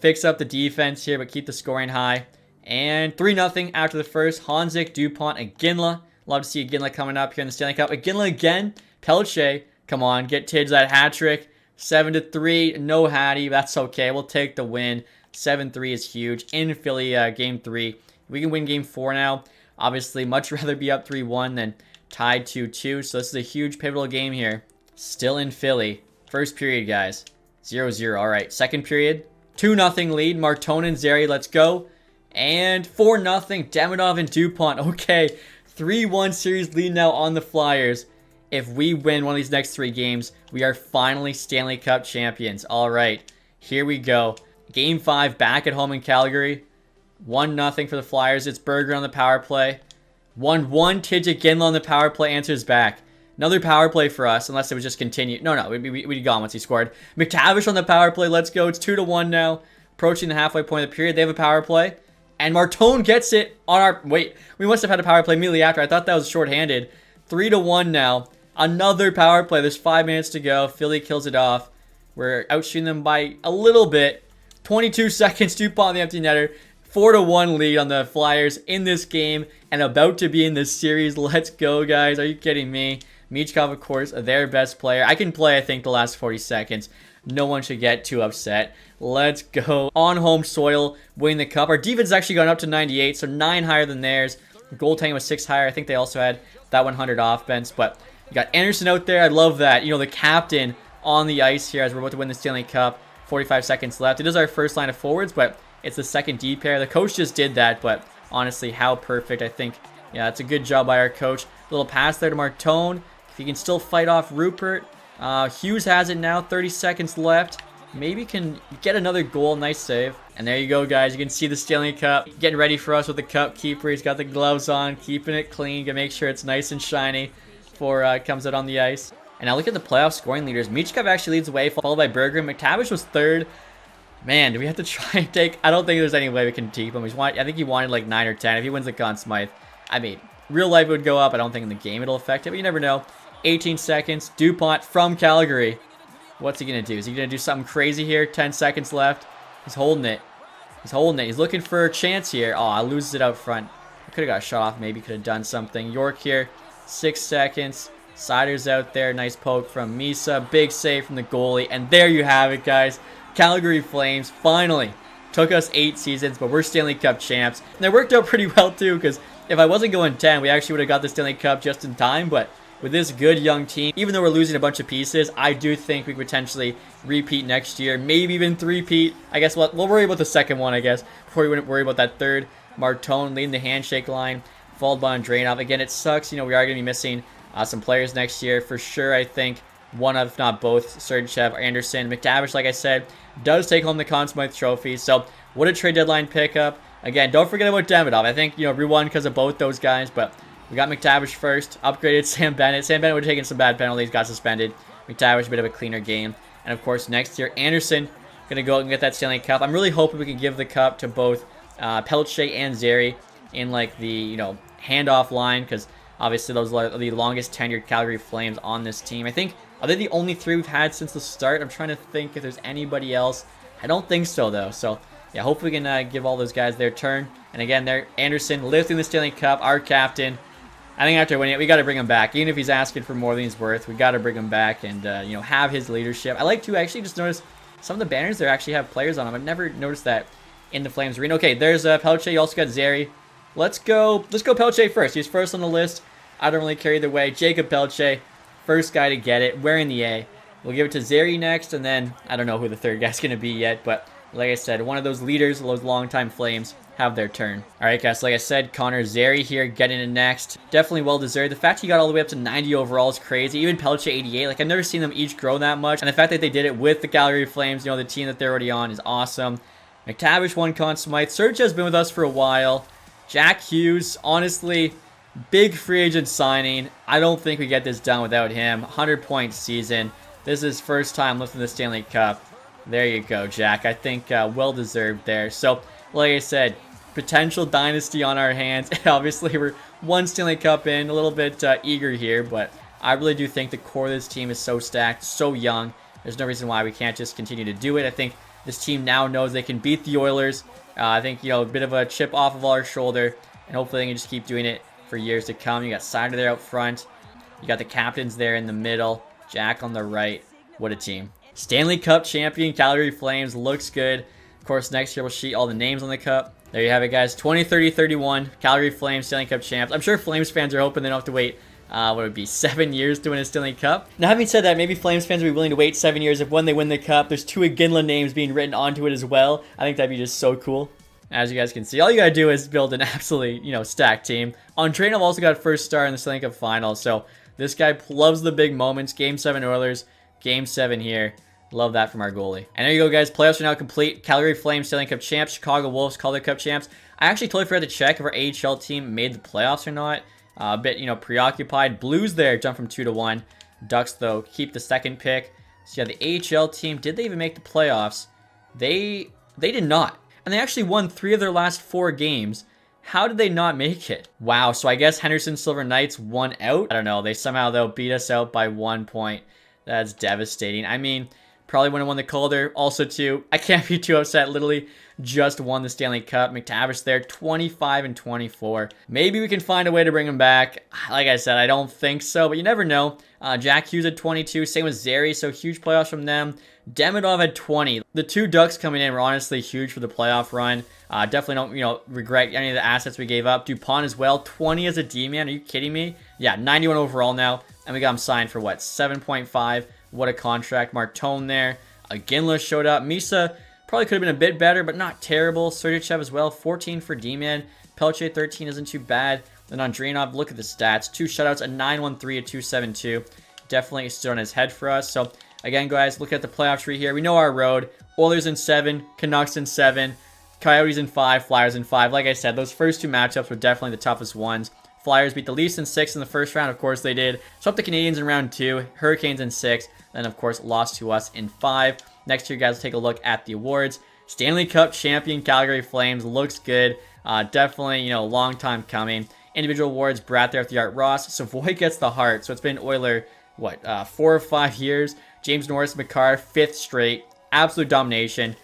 fix up the defense here, but keep the scoring high. And 3-0 after the first. Hanzik, DuPont, and Ginla. Love to see Ginla coming up here in the Stanley Cup. Ginla again. Pelche, come on, get Tids that hat trick. 7-3, no Hattie, that's okay. We'll take the win. 7-3 is huge. In Philly, game 3. We can win game 4 now. Obviously, much rather be up 3-1 than tied 2-2. So this is a huge pivotal game here. Still in Philly. First period, guys. 0-0. All right, second period. 2-0 lead. Martone and Zeri, let's go. And 4-0. Demidov and DuPont. Okay, 3-1 series lead now on the Flyers. If we win one of these next 3 games, we are finally Stanley Cup champions. All right, here we go. Game 5 back at home in Calgary. 1-0 for the Flyers. It's Berger on the power play. 1-1. Tidget Ginla on the power play answers back. Another power play for us, unless it was just continued. No, we'd gone once he scored. McTavish on the power play. Let's go. It's 2-1 now. Approaching the halfway point of the period. They have a power play. And Martone gets it on our... Wait, we must have had a power play immediately after. I thought that was shorthanded. 3-1 now. Another power play. There's 5 minutes to go. Philly kills it off. We're outshooting them by a little bit. 22 seconds. DuPont on the empty netter. 4-1 lead on the Flyers in this game and about to be in this series. Let's go, guys. Are you kidding me? Michkov, of course, their best player. I can play, I think, the last 40 seconds. No one should get too upset. Let's go. On home soil, winning the cup. Our defense has actually gone up to 98, so 9 higher than theirs. Goaltending was 6 higher. I think they also had that 100 offense, but you got Anderson out there. I love that. The captain on the ice here as we're about to win the Stanley Cup. 45 seconds left. It is our first line of forwards, but it's the second D pair. The coach just did that, but honestly, how perfect. I think, yeah, it's a good job by our coach. Little pass there to Martone. If he can still fight off Rupert. Hughes has it now. 30 seconds left. Maybe can get another goal. Nice save. And there you go, guys. You can see the Stanley Cup getting ready for us with the cup keeper. He's got the gloves on, keeping it clean. Gonna make sure it's nice and shiny before it comes out on the ice. And now look at the playoff scoring leaders. Michkov actually leads the way, followed by Berger. McTavish was 3rd. Man, do we have to try and take... I don't think there's any way we can keep him. I think he wanted like 9 or 10. If he wins the Conn Smythe, I mean, real life would go up. I don't think in the game it'll affect it, but you never know. 18 seconds. DuPont from Calgary. What's he going to do? Is he going to do something crazy here? 10 seconds left. He's holding it. He's holding it. He's looking for a chance here. Oh, loses it out front. Could have got a shot off. Maybe could have done something. York here. 6 seconds. Siders out there. Nice poke from Misa. Big save from the goalie. And there you have it, guys. Calgary Flames finally took us 8 seasons, but we're Stanley Cup champs. And it worked out pretty well, too, because if I wasn't going 10, we actually would have got the Stanley Cup just in time. But with this good young team, even though we're losing a bunch of pieces, I do think we could potentially repeat next year, maybe even 3-peat. I guess we'll worry about the second one, I guess, before we wouldn't worry about that third. Martone leading the handshake line, followed by Andreanov. Again, it sucks. We are going to be missing some players next year for sure, I think. One of, if not both, Sergachev, Anderson. McTavish, like I said, does take home the Conn Smythe trophy. So, what a trade deadline pickup. Again, don't forget about Demidov. I think, we won because of both those guys, but We got McTavish first. Upgraded Sam Bennett. Sam Bennett would have taken some bad penalties. Got suspended. McTavish, a bit of a cleaner game. And, of course, next year, Anderson going to go and get that Stanley Cup. I'm really hoping we can give the cup to both Pelche and Zary in, like, the, handoff line. Because, obviously, those are the longest tenured Calgary Flames on this team. I think, are they the only 3 we've had since the start? I'm trying to think if there's anybody else. I don't think so, though. So, yeah, hopefully we can give all those guys their turn. And, again, there, Anderson lifting the Stanley Cup, our captain. I think after winning it, we got to bring him back. Even if he's asking for more than he's worth, we got to bring him back and, have his leadership. I like to actually just notice some of the banners there actually have players on them. I've never noticed that in the Flames arena. Okay, there's Pelche. You also got Zary. Let's go Pelche first. He's first on the list. I don't really care either way. Jacob Pelche, first guy to get it, wearing the A. We'll give it to Zary next, and then I don't know who the third guy's going to be yet, but like I said, one of those leaders, those longtime Flames, have their turn. All right, guys, like I said, Connor Zary here getting it next. Definitely well-deserved. The fact he got all the way up to 90 overall is crazy. Even Pelche 88. Like, I've never seen them each grow that much. And the fact that they did it with the Calgary Flames, the team that they're already on, is awesome. McTavish won Conn Smythe. Serge has been with us for a while. Jack Hughes, honestly, big free agent signing. I don't think we get this done without him. 100-point season. This is his first time lifting the Stanley Cup. There you go, Jack. I think well-deserved there. So, like I said, potential dynasty on our hands. Obviously, we're one Stanley Cup in, a little bit eager here, but I really do think the core of this team is so stacked, so young. There's no reason why we can't just continue to do it. I think this team now knows they can beat the Oilers. I think, a bit of a chip off of our shoulder, and hopefully they can just keep doing it for years to come. You got Sider there out front. You got the captains there in the middle. Jack on the right. What a team. Stanley Cup champion, Calgary Flames. Looks good. Of course, next year we'll sheet all the names on the cup. There you have it, guys. 20, 30, 31. Calgary Flames, Stanley Cup champs. I'm sure Flames fans are hoping they don't have to wait, what would it be, 7 years to win a Stanley Cup. Now, having said that, maybe Flames fans will be willing to wait 7 years if when they win the cup, there's 2 Iginla names being written onto it as well. I think that'd be just so cool. As you guys can see, all you gotta do is build an absolutely, stacked team. Andreanov also got first star in the Stanley Cup final, so this guy loves the big moments. Game 7 Oilers, Game 7 here. Love that from our goalie. And there you go, guys. Playoffs are now complete. Calgary Flames, Stanley Cup champs. Chicago Wolves, Calder Cup champs. I actually totally forgot to check if our AHL team made the playoffs or not. A bit, preoccupied. Blues there jump from 2 to 1. Ducks, though, keep the second pick. So, yeah, the AHL team, did they even make the playoffs? They did not. And they actually won 3 of their last 4 games. How did they not make it? Wow, so I guess Henderson Silver Knights won out? I don't know. They somehow, though, beat us out by 1 point. That's devastating. I mean, probably wouldn't have won the Calder. Also, too, I can't be too upset. Literally just won the Stanley Cup. McTavish there, 25 and 24. Maybe we can find a way to bring him back. Like I said, I don't think so, but you never know. Jack Hughes at 22. Same with Zary, so huge playoffs from them. Demidov at 20. The 2 Ducks coming in were honestly huge for the playoff run. Definitely don't, regret any of the assets we gave up. Dupont as well, 20 as a D-man. Are you kidding me? Yeah, 91 overall now. And we got him signed for, what, 7.5? What a contract. Martone there. Ginla showed up. Misa probably could have been a bit better, but not terrible. Sergachev as well, 14 for D-man. Pelche 13 isn't too bad. Then Andreanov, look at the stats. 2 shutouts, a 9-1-3, a 2-7-2. Definitely stood on his head for us. So, again, guys, look at the playoff tree here. We know our road. Oilers in 7, Canucks in 7, Coyotes in 5, Flyers in 5. Like I said, those first 2 matchups were definitely the toughest ones. Flyers beat the Leafs in 6 in the first round. Of course, they did. Swept the Canadiens in round 2. Hurricanes in 6. Then, of course, lost to us in 5. Next year, guys, take a look at the awards. Stanley Cup champion Calgary Flames. Looks good. Definitely, long time coming. Individual awards, Brad there with the Art Ross. Savoy gets the Hart. So it's been Oiler, 4 or 5 years. James Norris McCarr, 5th straight. Absolute domination.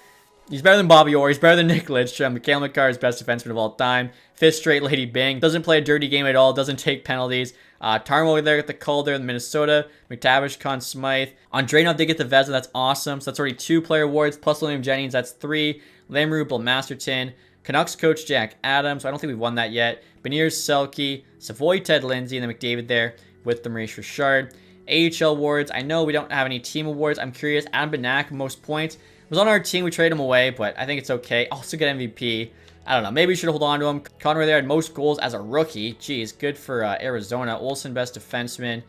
He's better than Bobby Orr. He's better than Nick Lidstrom. Mikhail McCarr is best defenseman of all time. 5th straight Lady Bing. Doesn't play a dirty game at all. Doesn't take penalties. Tarmo there at the Calder in Minnesota. McTavish, Conn Smythe. Andreanov did get the Vezina. That's awesome. So that's already 2 player awards. Plus William Jennings. That's 3. Lamoureux, Bill Masterton. Canucks coach Jack Adams. I don't think we've won that yet. Beniers, Selke. Savoy, Ted Lindsay. And then McDavid there with the Maurice Richard. AHL awards. I know we don't have any team awards. I'm curious. Adam Benak, most points. Was on our team. We traded him away, but I think it's okay. Also get MVP. I don't know. Maybe we should hold on to him. Conroy there had most goals as a rookie. Jeez, good for Arizona. Olsen, best defenseman.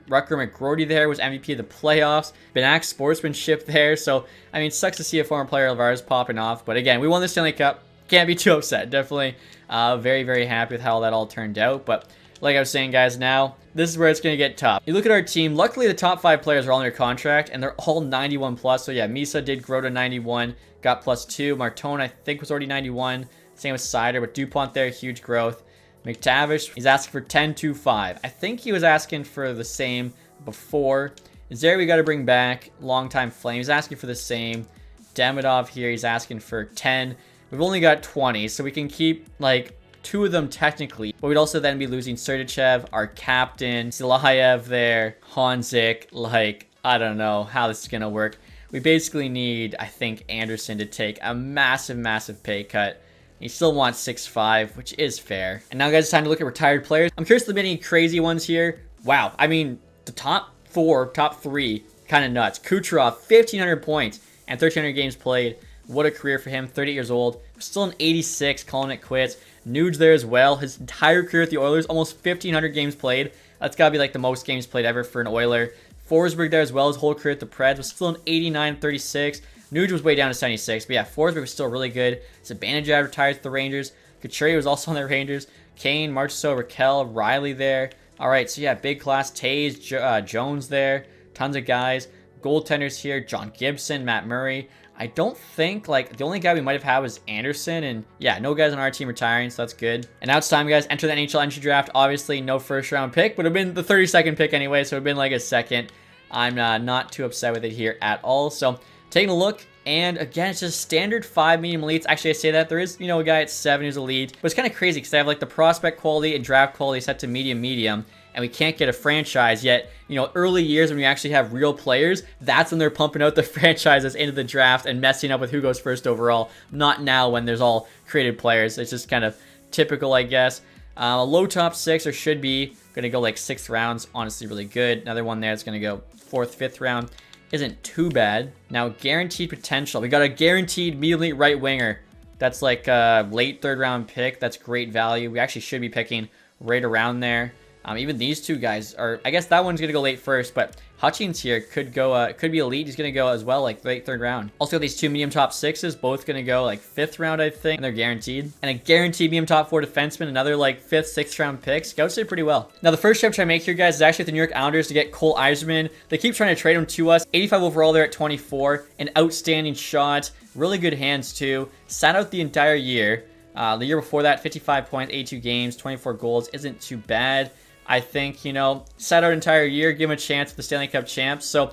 Rucker McGroarty there was MVP of the playoffs. Benak sportsmanship there. So, I mean, sucks to see a former player of ours popping off. But again, we won the Stanley Cup. Can't be too upset. Definitely Very, very happy with how that all turned out. But like I was saying, guys, now this is where it's going to get tough. You look at our team. Luckily, the top 5 players are all under contract, and they're all 91 plus. So yeah, Misa did grow to 91, got +2. Martone, I think, was already 91. Same with Sider, but DuPont there, huge growth. McTavish, he's asking for 10.25. I think he was asking for the same before. Zary, we got to bring back. Longtime Flame, he's asking for the same. Demidov here, he's asking for 10. We've only got 20, so we can keep, like, 2 of them technically. But we'd also then be losing Serdichev, our captain, Silayev there, Honzik. Like, I don't know how this is going to work. We basically need, I think, Anderson to take a massive, massive pay cut. He still wants 6.5, which is fair. And now, guys, it's time to look at retired players. I'm curious if there are any crazy ones here. Wow. I mean, the top 4, top 3, kind of nuts. Kucherov, 1,500 points and 1,300 games played. What a career for him. 38 years old. Still an 86, calling it quits. Nuge there as well. His entire career at the Oilers, almost 1,500 games played. That's got to be like the most games played ever for an Oiler. Forsberg there as well. His whole career at the Preds was still an 89, 36. Nuge was way down to 76. But yeah, Forsberg was still really good. Zibanejad retired to the Rangers. Couturier was also on the Rangers. Kane, Marchessault, Raquel, Riley there. All right, so yeah, big class. Taves, Jones there. Tons of guys. Goaltenders here. John Gibson, Matt Murray. I don't think, like, the only guy we might have had was Anderson. And yeah, no guys on our team retiring, so that's good. And now it's time, guys. Enter the NHL entry draft. Obviously, no first round pick. Would have been the 32nd pick anyway, so it would have been like a second. I'm not too upset with it here at all. So taking a look. And again, it's just standard 5 medium elites. Actually, I say that there is, you know, a guy at 7 who's elite. But it's kind of crazy because they have like the prospect quality and draft quality set to medium. And we can't get a franchise yet. You know, early years when we actually have real players, that's when they're pumping out the franchises into the draft and messing up with who goes first overall. Not now when there's all created players. It's just kind of typical, I guess. Low top 6 or should be going to go like 6th rounds. Honestly, really good. Another one there that's going to go 4th, 5th round. Isn't too bad. Now, guaranteed potential. We got a guaranteed medium right winger. That's like a late 3rd round pick. That's great value. We actually should be picking right around there. Even these 2 guys are, I guess that one's going to go late first, but Hutchings here could go, could be elite. He's going to go as well, like late 3rd round. Also, these 2 medium top 6s, both going to go like 5th round, I think, and they're guaranteed. And a guaranteed medium top 4 defenseman, another like 5th, 6th round pick. Scouts did pretty well. Now, the first trip I make here, guys, is actually with the New York Islanders to get Cole Eiserman. They keep trying to trade him to us. 85 overall there at 24. An outstanding shot. Really good hands, too. Sat out the entire year. The year before that, 55 points, 82 games, 24 goals. Isn't too bad. I think, you know, sat out entire year, give him a chance with the Stanley Cup champs. So,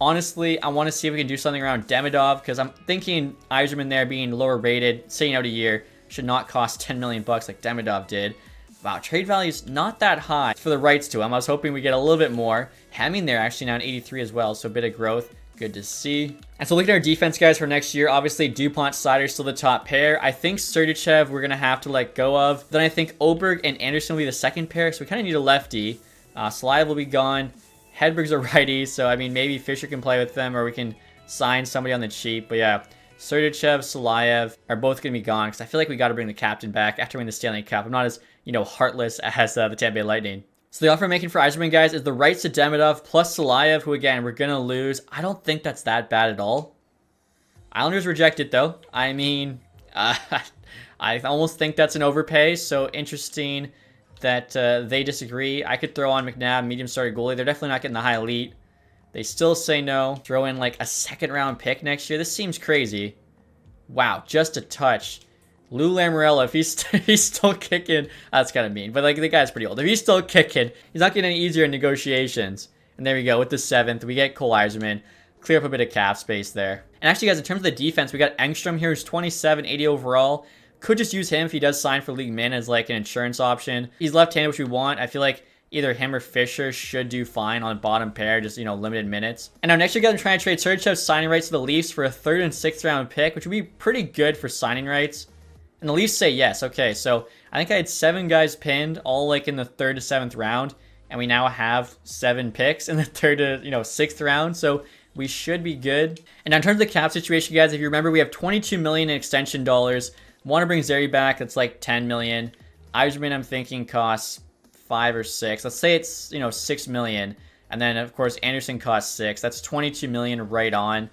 honestly, I want to see if we can do something around Demidov, because I'm thinking Eiserman there being lower rated, sitting out a year, should not cost 10 million bucks like Demidov did. Wow, trade value's not that high for the rights to him. I was hoping we get a little bit more. Hemming there actually now at 83 as well, so a bit of growth. Good to see. And so looking at our defense, guys, for next year, obviously DuPont, Sider still the top pair. I think Serdichev we're going to have to let go of. Then I think Oberg and Anderson will be the second pair, so we kind of need a lefty. Salive will be gone. Hedberg's a righty, so I mean, maybe Fisher can play with them, or we can sign somebody on the cheap. But yeah, Serdichev, Salayev are both going to be gone, because I feel like we got to bring the captain back after winning the Stanley Cup. I'm not as, you know, heartless as the Tampa Bay Lightning. So the offer I'm making for Eiserman, guys, is the rights to Demidov plus Salayev, who, again, we're going to lose. I don't think that's that bad at all. Islanders reject it, though. I mean, I almost think that's an overpay, so interesting that they disagree. I could throw on McNabb, medium-started goalie. They're definitely not getting the high elite. They still say no. Throw in, like, a second-round pick next year. This seems crazy. Wow, just a touch. Lou Lamoriello, if he's still kicking, that's kind of mean, but like the guy's pretty old. If he's still kicking, he's not getting any easier in negotiations. And there we go, with the 7th, we get Cole Eiserman. Clear up a bit of cap space there. And actually, guys, in terms of the defense, we got Engstrom here, who's 27, 80 overall. Could just use him if he does sign for League Min as like an insurance option. He's left-handed, which we want. I feel like either him or Fisher should do fine on bottom pair, just, you know, limited minutes. And now next year, guys, I'm trying to trade Sergechev's signing rights to the Leafs for a 3rd and 6th round pick, which would be pretty good for signing rights. And the Leafs say yes. Okay, so I think I had 7 guys pinned, all like in the 3rd to 7th round, and we now have 7 picks in the 3rd to, you know, 6th round. So we should be good. And now in terms of the cap situation, guys, if you remember, we have 22 million in extension dollars. Want to bring Zary back? That's like 10 million. Eiserman, I'm thinking, costs 5 or 6. Let's say it's, you know, 6 million. And then of course Anderson costs 6. That's 22 million right on.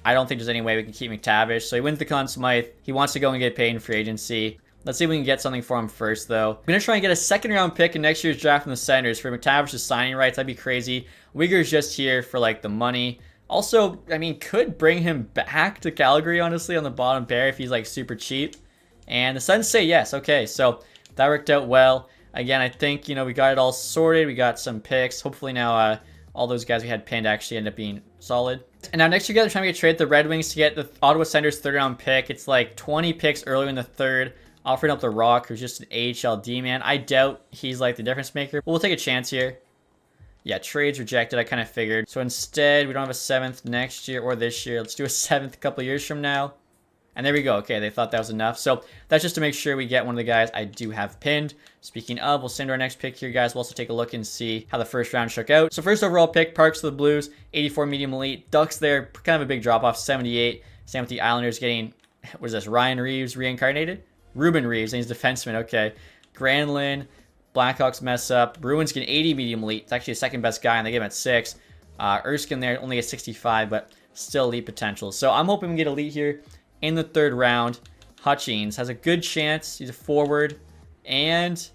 I don't think there's any way we can keep McTavish. So he wins the Conn Smythe. He wants to go and get paid in free agency. Let's see if we can get something for him first, though. I'm going to try and get a second-round pick in next year's draft from the Senators for McTavish's signing rights. That'd be crazy. Uyghur's just here for, like, the money. Also, I mean, could bring him back to Calgary, honestly, on the bottom pair if he's, like, super cheap. And the Suns say yes. Okay, so that worked out well. Again, I think, we got it all sorted. We got some picks. Hopefully now all those guys we had pinned actually end up being solid. And now next year, guys, are trying to get traded the Red Wings to get the Ottawa Senators third-round pick. It's like 20 picks earlier in the third. Offering up the Rock, who's just an AHL D-man. I doubt he's like the difference maker. But we'll take a chance here. Yeah, trades rejected. I kind of figured. So instead, we don't have a 7th next year or this year. Let's do a 7th a couple years from now. And there we go. Okay, they thought that was enough. So that's just to make sure we get one of the guys I do have pinned. Speaking of, we'll send our next pick here, guys. We'll also take a look and see how the first round shook out. So first overall pick, Parks to the Blues, 84 medium elite. Ducks there, kind of a big drop-off, 78. Same with the Islanders getting, what is this, Ryan Reeves reincarnated? Ruben Reeves, and he's defenseman. Okay. Granlund, Blackhawks mess up. Bruins get 80 medium elite. It's actually the second best guy, and they give him at 6. Erskine there, only at 65, but still elite potential. So I'm hoping we get elite here in the third round. Hutchings has a good chance. He's a forward, and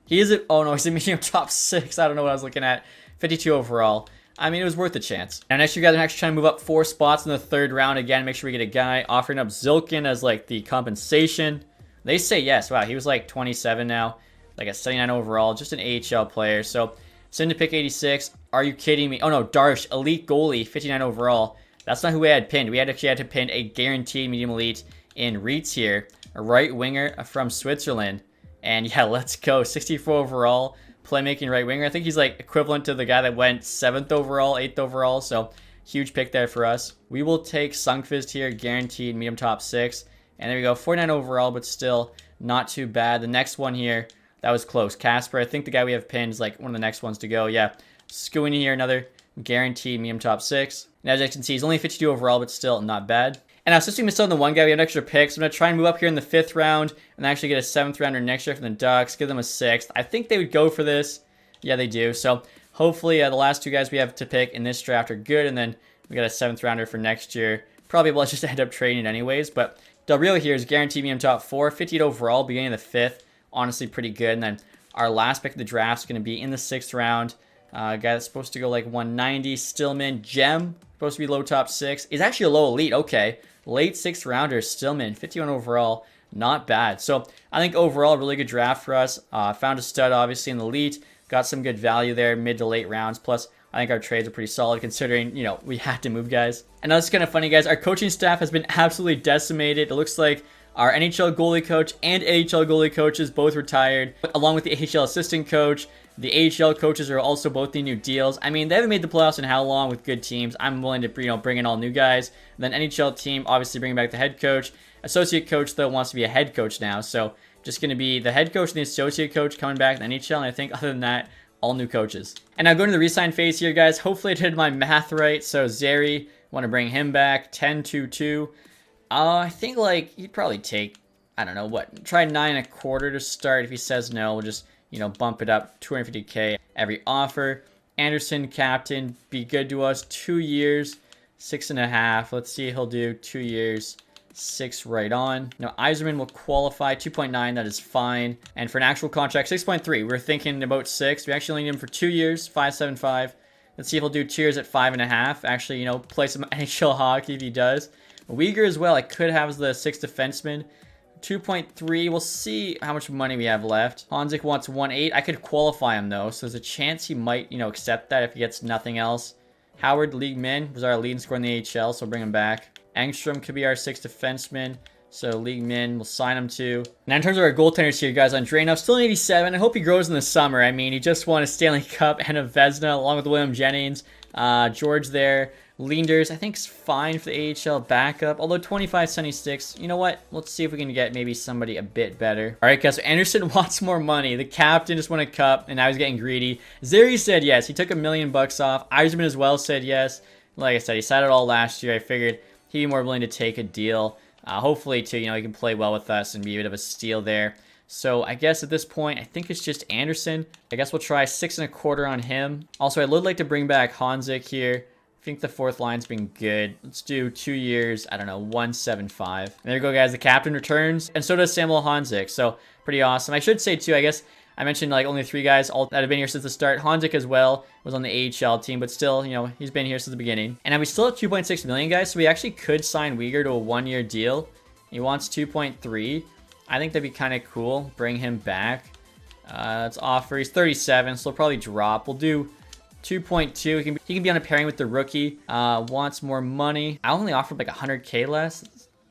he is a, oh no, he's a medium top 6. I don't know what I was looking at. 52 overall. I mean, it was worth a chance. And next year, guys, I'm actually trying to move up 4 spots in the third round again. Make sure we get a guy. Offering up Zilkin as like the compensation. They say yes. Wow, he was like 27 now. Like a 79 overall. Just an AHL player. So, send to pick 86. Are you kidding me? Oh no, Darsh, elite goalie, 59 overall. That's not who we had pinned. We actually had to pin a guaranteed medium elite in Reitz here. A right winger from Switzerland. And yeah, let's go. 64 overall. Playmaking right winger. I think he's like equivalent to the guy that went 7th overall, 8th overall. So, huge pick there for us. We will take Sundqvist here. Guaranteed medium top 6. And there we go, 49 overall, but still not too bad. The next one here, that was close. Casper, I think the guy we have pinned is like one of the next ones to go. Yeah, Scooney here, another guaranteed medium top 6. And as you can see, he's only 52 overall, but still not bad. And now since we missed out on the one guy, we have an extra pick. So I'm going to try and move up here in the 5th round and actually get a 7th rounder next year from the Ducks. Give them a 6th. I think they would go for this. Yeah, they do. So hopefully the last 2 guys we have to pick in this draft are good. And then we got a 7th rounder for next year. Probably able to just end up trading anyways, but Del Rio here is guaranteed medium top 4, 58 overall, beginning of the 5th. Honestly, pretty good. And then our last pick of the draft is going to be in the 6th round. A guy that's supposed to go like 190. Stillman, Gem, supposed to be low top 6. Is actually a low elite. Okay. Late 6th rounder, Stillman, 51 overall. Not bad. So I think overall, really good draft for us. Found a stud, obviously, in the elite. Got some good value there, mid to late rounds. Plus, I think our trades are pretty solid considering, we had to move guys. And now it's kind of funny, guys. Our coaching staff has been absolutely decimated. It looks like our NHL goalie coach and AHL goalie coaches both retired, along with the AHL assistant coach. The AHL coaches are also both in new deals. I mean, they haven't made the playoffs in how long with good teams. I'm willing to, bring in all new guys. And then NHL team, obviously bringing back the head coach. Associate coach, though, wants to be a head coach now. So just going to be the head coach and the associate coach coming back in the NHL. And I think other than that, all new coaches. And now going to the re-sign phase here, guys. Hopefully I did my math right. So Zeri, want to bring him back. 10-2-2. I think he'd probably take, I don't know what, try 9.25 to start. If he says no, we'll just, bump it up 250K every offer. Anderson, captain, be good to us. 2 years, 6.5. Let's see, he'll do 2 years. 6 right on. Now, Yzerman will qualify 2.9. That is fine. And for an actual contract, 6.3. We're thinking about 6. We actually need him for 2 years, 5.75. Let's see if he'll do 2 years at 5.5. Actually, play some NHL hockey if he does. Uyghur as well. I could have as the 6th defenseman. 2.3. We'll see how much money we have left. Honzik wants 1.8. I could qualify him though, so there's a chance he might, accept that if he gets nothing else. Howard, league min, was our leading scorer in the AHL, so bring him back. Engstrom could be our 6th defenseman. So league min, we'll sign him to. Now in terms of our goaltenders here, guys, Andreanov, still an 87. I hope he grows in the summer. I mean, he just won a Stanley Cup and a Vezina along with William Jennings. George there. Leanders, I think, is fine for the AHL backup. Although 25.76, you know what? Let's see if we can get maybe somebody a bit better. All right, guys, so Anderson wants more money. The captain just won a cup, and now he's getting greedy. Zeri said yes. He took $1 million off. Yzerman as well said yes. Like I said, he said it all last year. I figured he'd be more willing to take a deal. Hopefully, too, he can play well with us and be a bit of a steal there. So I guess at this point, I think it's just Anderson. I guess we'll try 6.25 on him. Also, I would like to bring back Honzik here think the fourth line's been good. Let's do 2 years, I don't know, 175. And there you go, guys. The captain returns, and so does Samuel Honzik. So pretty awesome. I should say too, I guess I mentioned like only 3 guys all that have been here since the start. Honzik as well was on the AHL team, but still, you know, he's been here since the beginning. And now we still have 2.6 million, guys. So we actually could sign Uyghur to a 1-year deal. He wants 2.3. I think that'd be kind of cool. Bring him back. Let's offer. He's 37, so he'll probably drop. We'll do 2.2. He can be on a pairing with the rookie. Wants more money. I only offered like 100K less.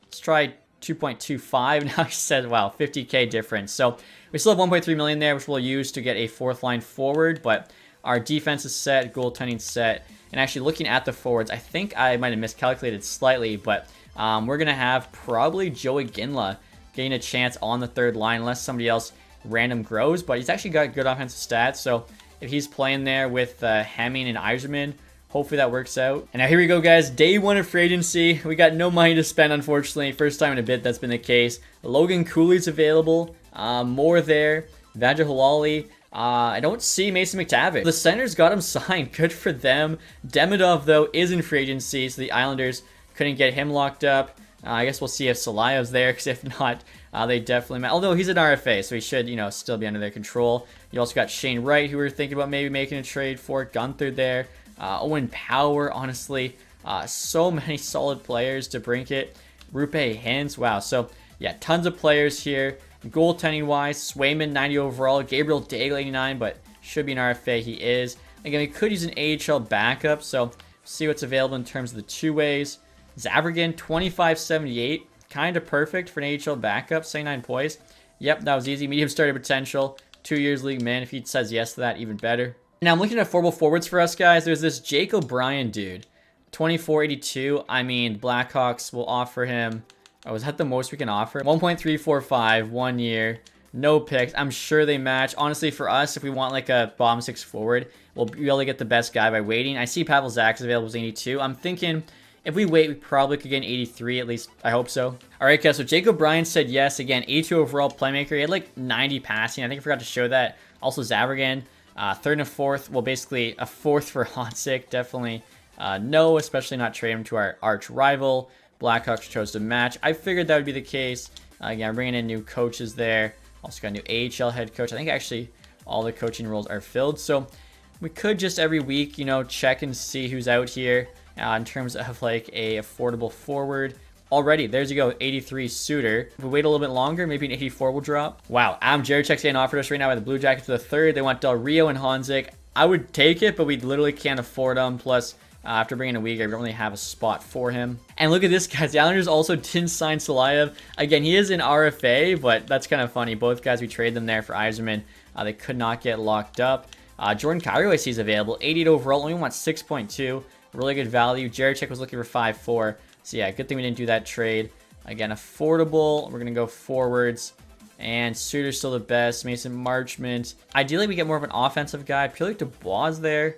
Let's try 2.25. Now he said, wow, 50K difference. So we still have 1.3 million there, which we'll use to get a fourth line forward. But our defense is set, goaltending set. And actually looking at the forwards, I think I might have miscalculated slightly, but we're going to have probably Joey Ginla getting a chance on the third line unless somebody else random grows. But he's actually got good offensive stats. So if he's playing there with Hemming and Yzerman, hopefully that works out. And now here we go, guys. Day 1 of free agency. We got no money to spend, unfortunately. First time in a bit that's been the case. Logan Cooley's available. More there. Vajra Halali. I don't see Mason McTavish. The Senators got him signed. Good for them. Demidov, though, is in free agency, so the Islanders couldn't get him locked up. I guess we'll see if Salaya's there, because if not, they definitely... Although he's an RFA, so he should, you know, still be under their control. You also got Shane Wright, who we were thinking about maybe making a trade for. Gunther there. Owen Power, honestly. So many solid players to bring it. Rupe Hintz, wow. So, yeah, tons of players here. Goaltending-wise, Swayman, 90 overall. Gabriel Daigle, 89, but should be an RFA. He is. Again, we could use an AHL backup, so see what's available in terms of the two-ways. Zavragin, 25.78. Kind of perfect for an AHL backup, 79 poise. Yep, that was easy. Medium starter potential. 2 years league man. If he says yes to that, even better. Now, I'm looking at affordable forwards for us, guys. There's this Jake O'Brien dude. 24.82. I mean, Blackhawks will offer him... Oh, is that the most we can offer? 1.345, 1 year. No picks. I'm sure they match. Honestly, for us, if we want like a bottom 6 forward, we'll be able to get the best guy by waiting. I see Pavel Zacha's available as 82. I'm thinking... If we wait, we probably could get an 83, at least I hope so. All right, guys, so Jake O'Brien said yes. Again, 82 overall playmaker. He had like 90 passing. I think I forgot to show that. Also, Zavragin, third and fourth. Well, basically a fourth for Honzik. Definitely no, especially not trade him to our arch rival. Blackhawks chose to match. I figured that would be the case. Again, bringing in new coaches there. Also got a new AHL head coach. I think actually all the coaching roles are filled. So we could just every week, you know, check and see who's out here. In terms of like a affordable forward. Already, there's you go, 83 Suter. If we wait a little bit longer, maybe an 84 will drop. Wow, Adam Jarechek's getting offered us right now by the Blue Jackets for the third. They want Del Rio and Honzik. I would take it, but we literally can't afford them. Plus, after bringing a Uyghur, we don't really have a spot for him. And look at this, guys. The Islanders also didn't sign Salayev. Again, he is an RFA, but that's kind of funny. Both guys, we trade them there for Yzerman. They could not get locked up. Jordan Kyrou, I see, is available. 88 overall, only wants 6.2. Really good value. Jarechek was looking for 5.4. So yeah, good thing we didn't do that trade. Again, affordable. We're going to go forwards. And Suter's still the best. Mason Marchment. Ideally, we get more of an offensive guy. I feel like Dubois there.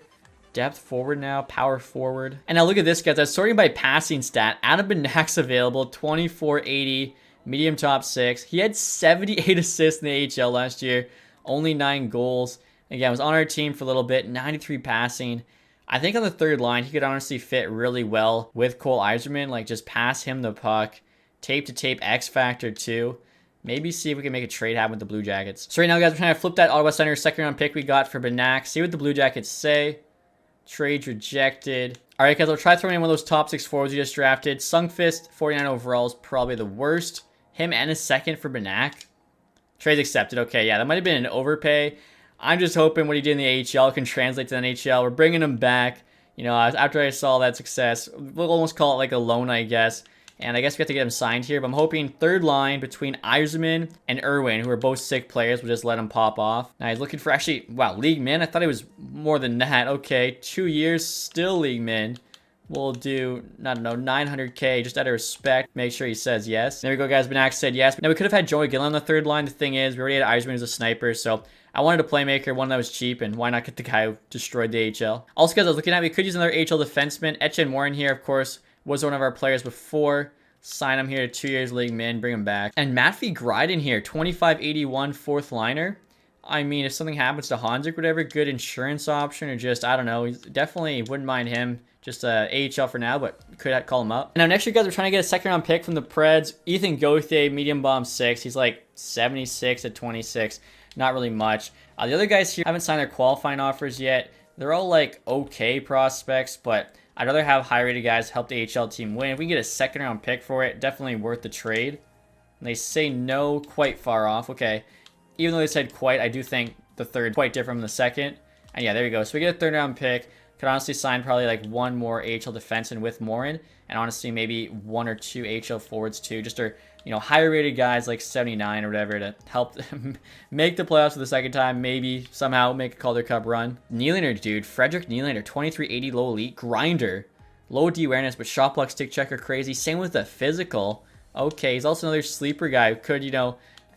Depth forward now. Power forward. And now look at this, guys. I was sorting by passing stat. Adam Benak's available. 24.80. Medium top 6. He had 78 assists in the AHL last year. Only 9 goals. Again, was on our team for a little bit. 93 passing. I think on the third line, he could honestly fit really well with Cole Yzerman. Like, just pass him the puck. Tape-to-tape X Factor, too. Maybe see if we can make a trade happen with the Blue Jackets. So right now, guys, we're trying to flip that Ottawa Center second-round pick we got for Benak. See what the Blue Jackets say. Trade rejected. All right, guys, I'll try throwing in one of those top 6 forwards we just drafted. Sungfist, 49 overall, is probably the worst. Him and a second for Benak. Trade accepted. Okay, yeah, that might have been an overpay. I'm just hoping what he did in the AHL can translate to the NHL. We're bringing him back. You know, after I saw that success, we'll almost call it like a loan, I guess. And I guess we have to get him signed here. But I'm hoping third line between Yzerman and Irwin, who are both sick players, we'll just let him pop off. Now he's looking for actually, wow, league min. I thought it was more than that. Okay, 2 years, still league min. We'll do, I don't know, 900K just out of respect. Make sure he says yes. There we go, guys. Benak said yes. Now we could have had Joey Gillen on the third line. The thing is, we already had Yzerman as a sniper, so I wanted a playmaker, one that was cheap, and why not get the guy who destroyed the AHL? Also, guys, I was looking at, we could use another AHL defenseman. Etienne Warren here, of course, was one of our players before. Sign him here, 2 years league min, bring him back. And Matvey Gryden here, 25.81 fourth liner. I mean, if something happens to Hanzik, whatever, good insurance option, or just, I don't know, definitely wouldn't mind him. Just AHL for now, but could call him up. Now, next year, guys, we're trying to get a second round pick from the Preds. Ethan Gauthier, medium bomb 6. He's like 76 at 26. Not really much. The other guys here haven't signed their qualifying offers yet. They're all like okay prospects, but I'd rather have high-rated guys help the AHL team win. If we can get a second round pick for it, definitely worth the trade. And they say no, quite far off. Okay. Even though they said quite, I do think the third quite different from the second. And yeah, there you go. So we get a third round pick. Could honestly sign probably like one more AHL defenseman with Morin. And honestly, maybe one or two AHL forwards too. Just to, higher rated guys like 79 or whatever to help make the playoffs for the second time. Maybe somehow make a Calder Cup run. Nylander, dude. Frederick Nylander, 2380 low elite. Grinder. Low D awareness, but shot block, stick checker, crazy. Same with the physical. Okay, he's also another sleeper guy who could,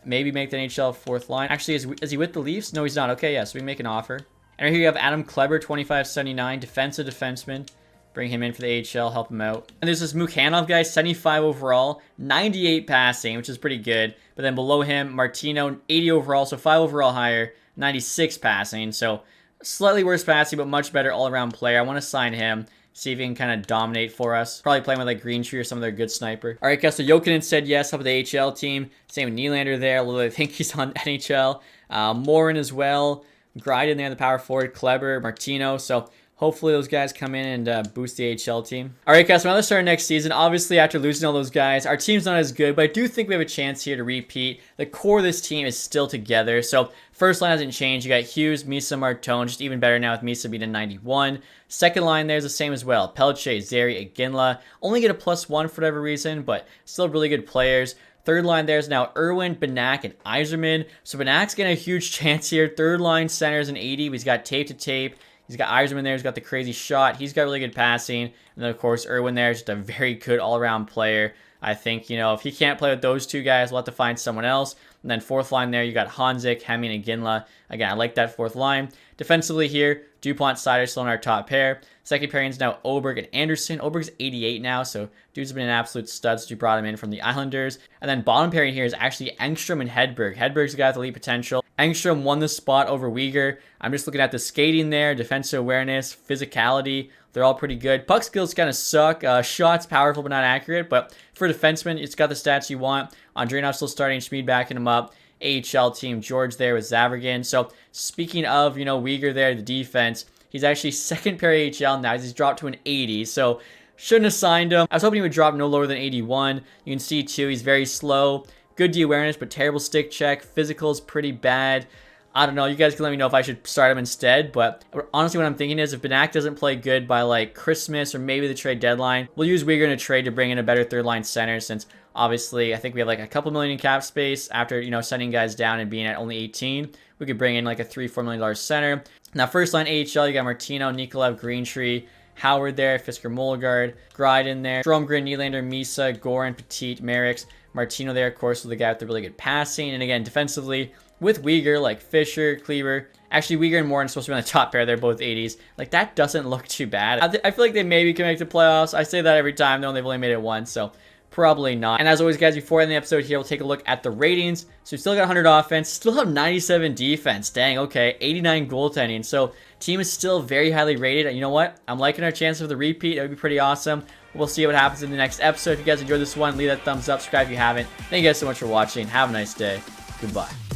maybe make the NHL fourth line. Actually, is he with the Leafs? No, he's not. Okay, yeah, so we make an offer. And right here you have Adam Kleber, 2579, defensive defenseman. Bring him in for the AHL, help him out. And there's this Mukhanov guy, 75 overall, 98 passing, which is pretty good. But then below him, Martino, 80 overall, so 5 overall higher, 96 passing. So slightly worse passing, but much better all-around player. I want to sign him. See if he can kind of dominate for us. Probably playing with like Green Tree or some other good sniper. All right, guys, so Jokinen said yes, help with the AHL team. Same with Nylander there, although I think he's on NHL. Morin as well. Gryden there, the power forward. Kleber, Martino. So hopefully those guys come in and boost the AHL team. All right, guys, so now let's start next season. Obviously, after losing all those guys, our team's not as good, but I do think we have a chance here to repeat. The core of this team is still together. So first line hasn't changed. You got Hughes, Misa, Martone, just even better now with Misa being a 91. Second line there's the same as well. Pelche, Zeri, Iginla. Only get a +1 for whatever reason, but still really good players. Third line there's now Irwin, Banak, and Yzerman. So Banak's getting a huge chance here. Third line center's an 80. He's got tape to tape. He's got Yzerman there. He's got the crazy shot. He's got really good passing. And then, of course, Irwin there is just a very good all-around player. I think, if he can't play with those two guys, we'll have to find someone else. And then fourth line there, you got Hanzik, Hemming, and Ginla. Again, I like that fourth line. Defensively here, DuPont, Sider still in our top pair. Second pairing is now Oberg and Anderson. Oberg's 88 now, so dude's been an absolute stud since we brought him in from the Islanders. And then bottom pairing here is actually Engstrom and Hedberg. Hedberg's the guy with elite potential. Engstrom won the spot over Uyghur. I'm just looking at the skating there, defensive awareness, physicality. They're all pretty good. Puck skills kind of suck. Shots powerful but not accurate. But for defensemen, it's got the stats you want. Andreanov still starting. Schmid backing him up. AHL team, George there with Zavergan. So speaking of, Uyghur there, the defense, he's actually second pair AHL now. He's dropped to an 80. So shouldn't have signed him. I was hoping he would drop no lower than 81. You can see too, he's very slow. Good D awareness, but terrible stick check. Physical is pretty bad. I don't know. You guys can let me know if I should start him instead. But honestly, what I'm thinking is if Banak doesn't play good by like Christmas or maybe the trade deadline, we'll use Uyghur in a trade to bring in a better third line center since obviously I think we have like a couple million in cap space after, sending guys down and being at only 18. We could bring in like a $3-4 million center. Now, first line AHL, you got Martino, Nikolaev, Greentree, Howard there, Fisker, Molgard, Gryden there, Stromgren, Nylander, Misa, Goran, Petit, Merrick's, Martino there, of course, with the guy with the really good passing. And again, defensively, with Uyghur, like Fisher, Kleber. Actually, Uyghur and Morin are supposed to be on the top pair. They're both 80s. Like, that doesn't look too bad. I feel like they maybe can make the playoffs. I say that every time, though. They've only made it once, so probably not. And as always, guys, before I end the episode here, we'll take a look at the ratings. So we still got 100 offense, still have 97 defense. Dang, okay. 89 goaltending. So team is still very highly rated. And you know what? I'm liking our chances of the repeat. That would be pretty awesome. We'll see what happens in the next episode. If you guys enjoyed this one, leave that thumbs up. Subscribe if you haven't. Thank you guys so much for watching. Have a nice day. Goodbye.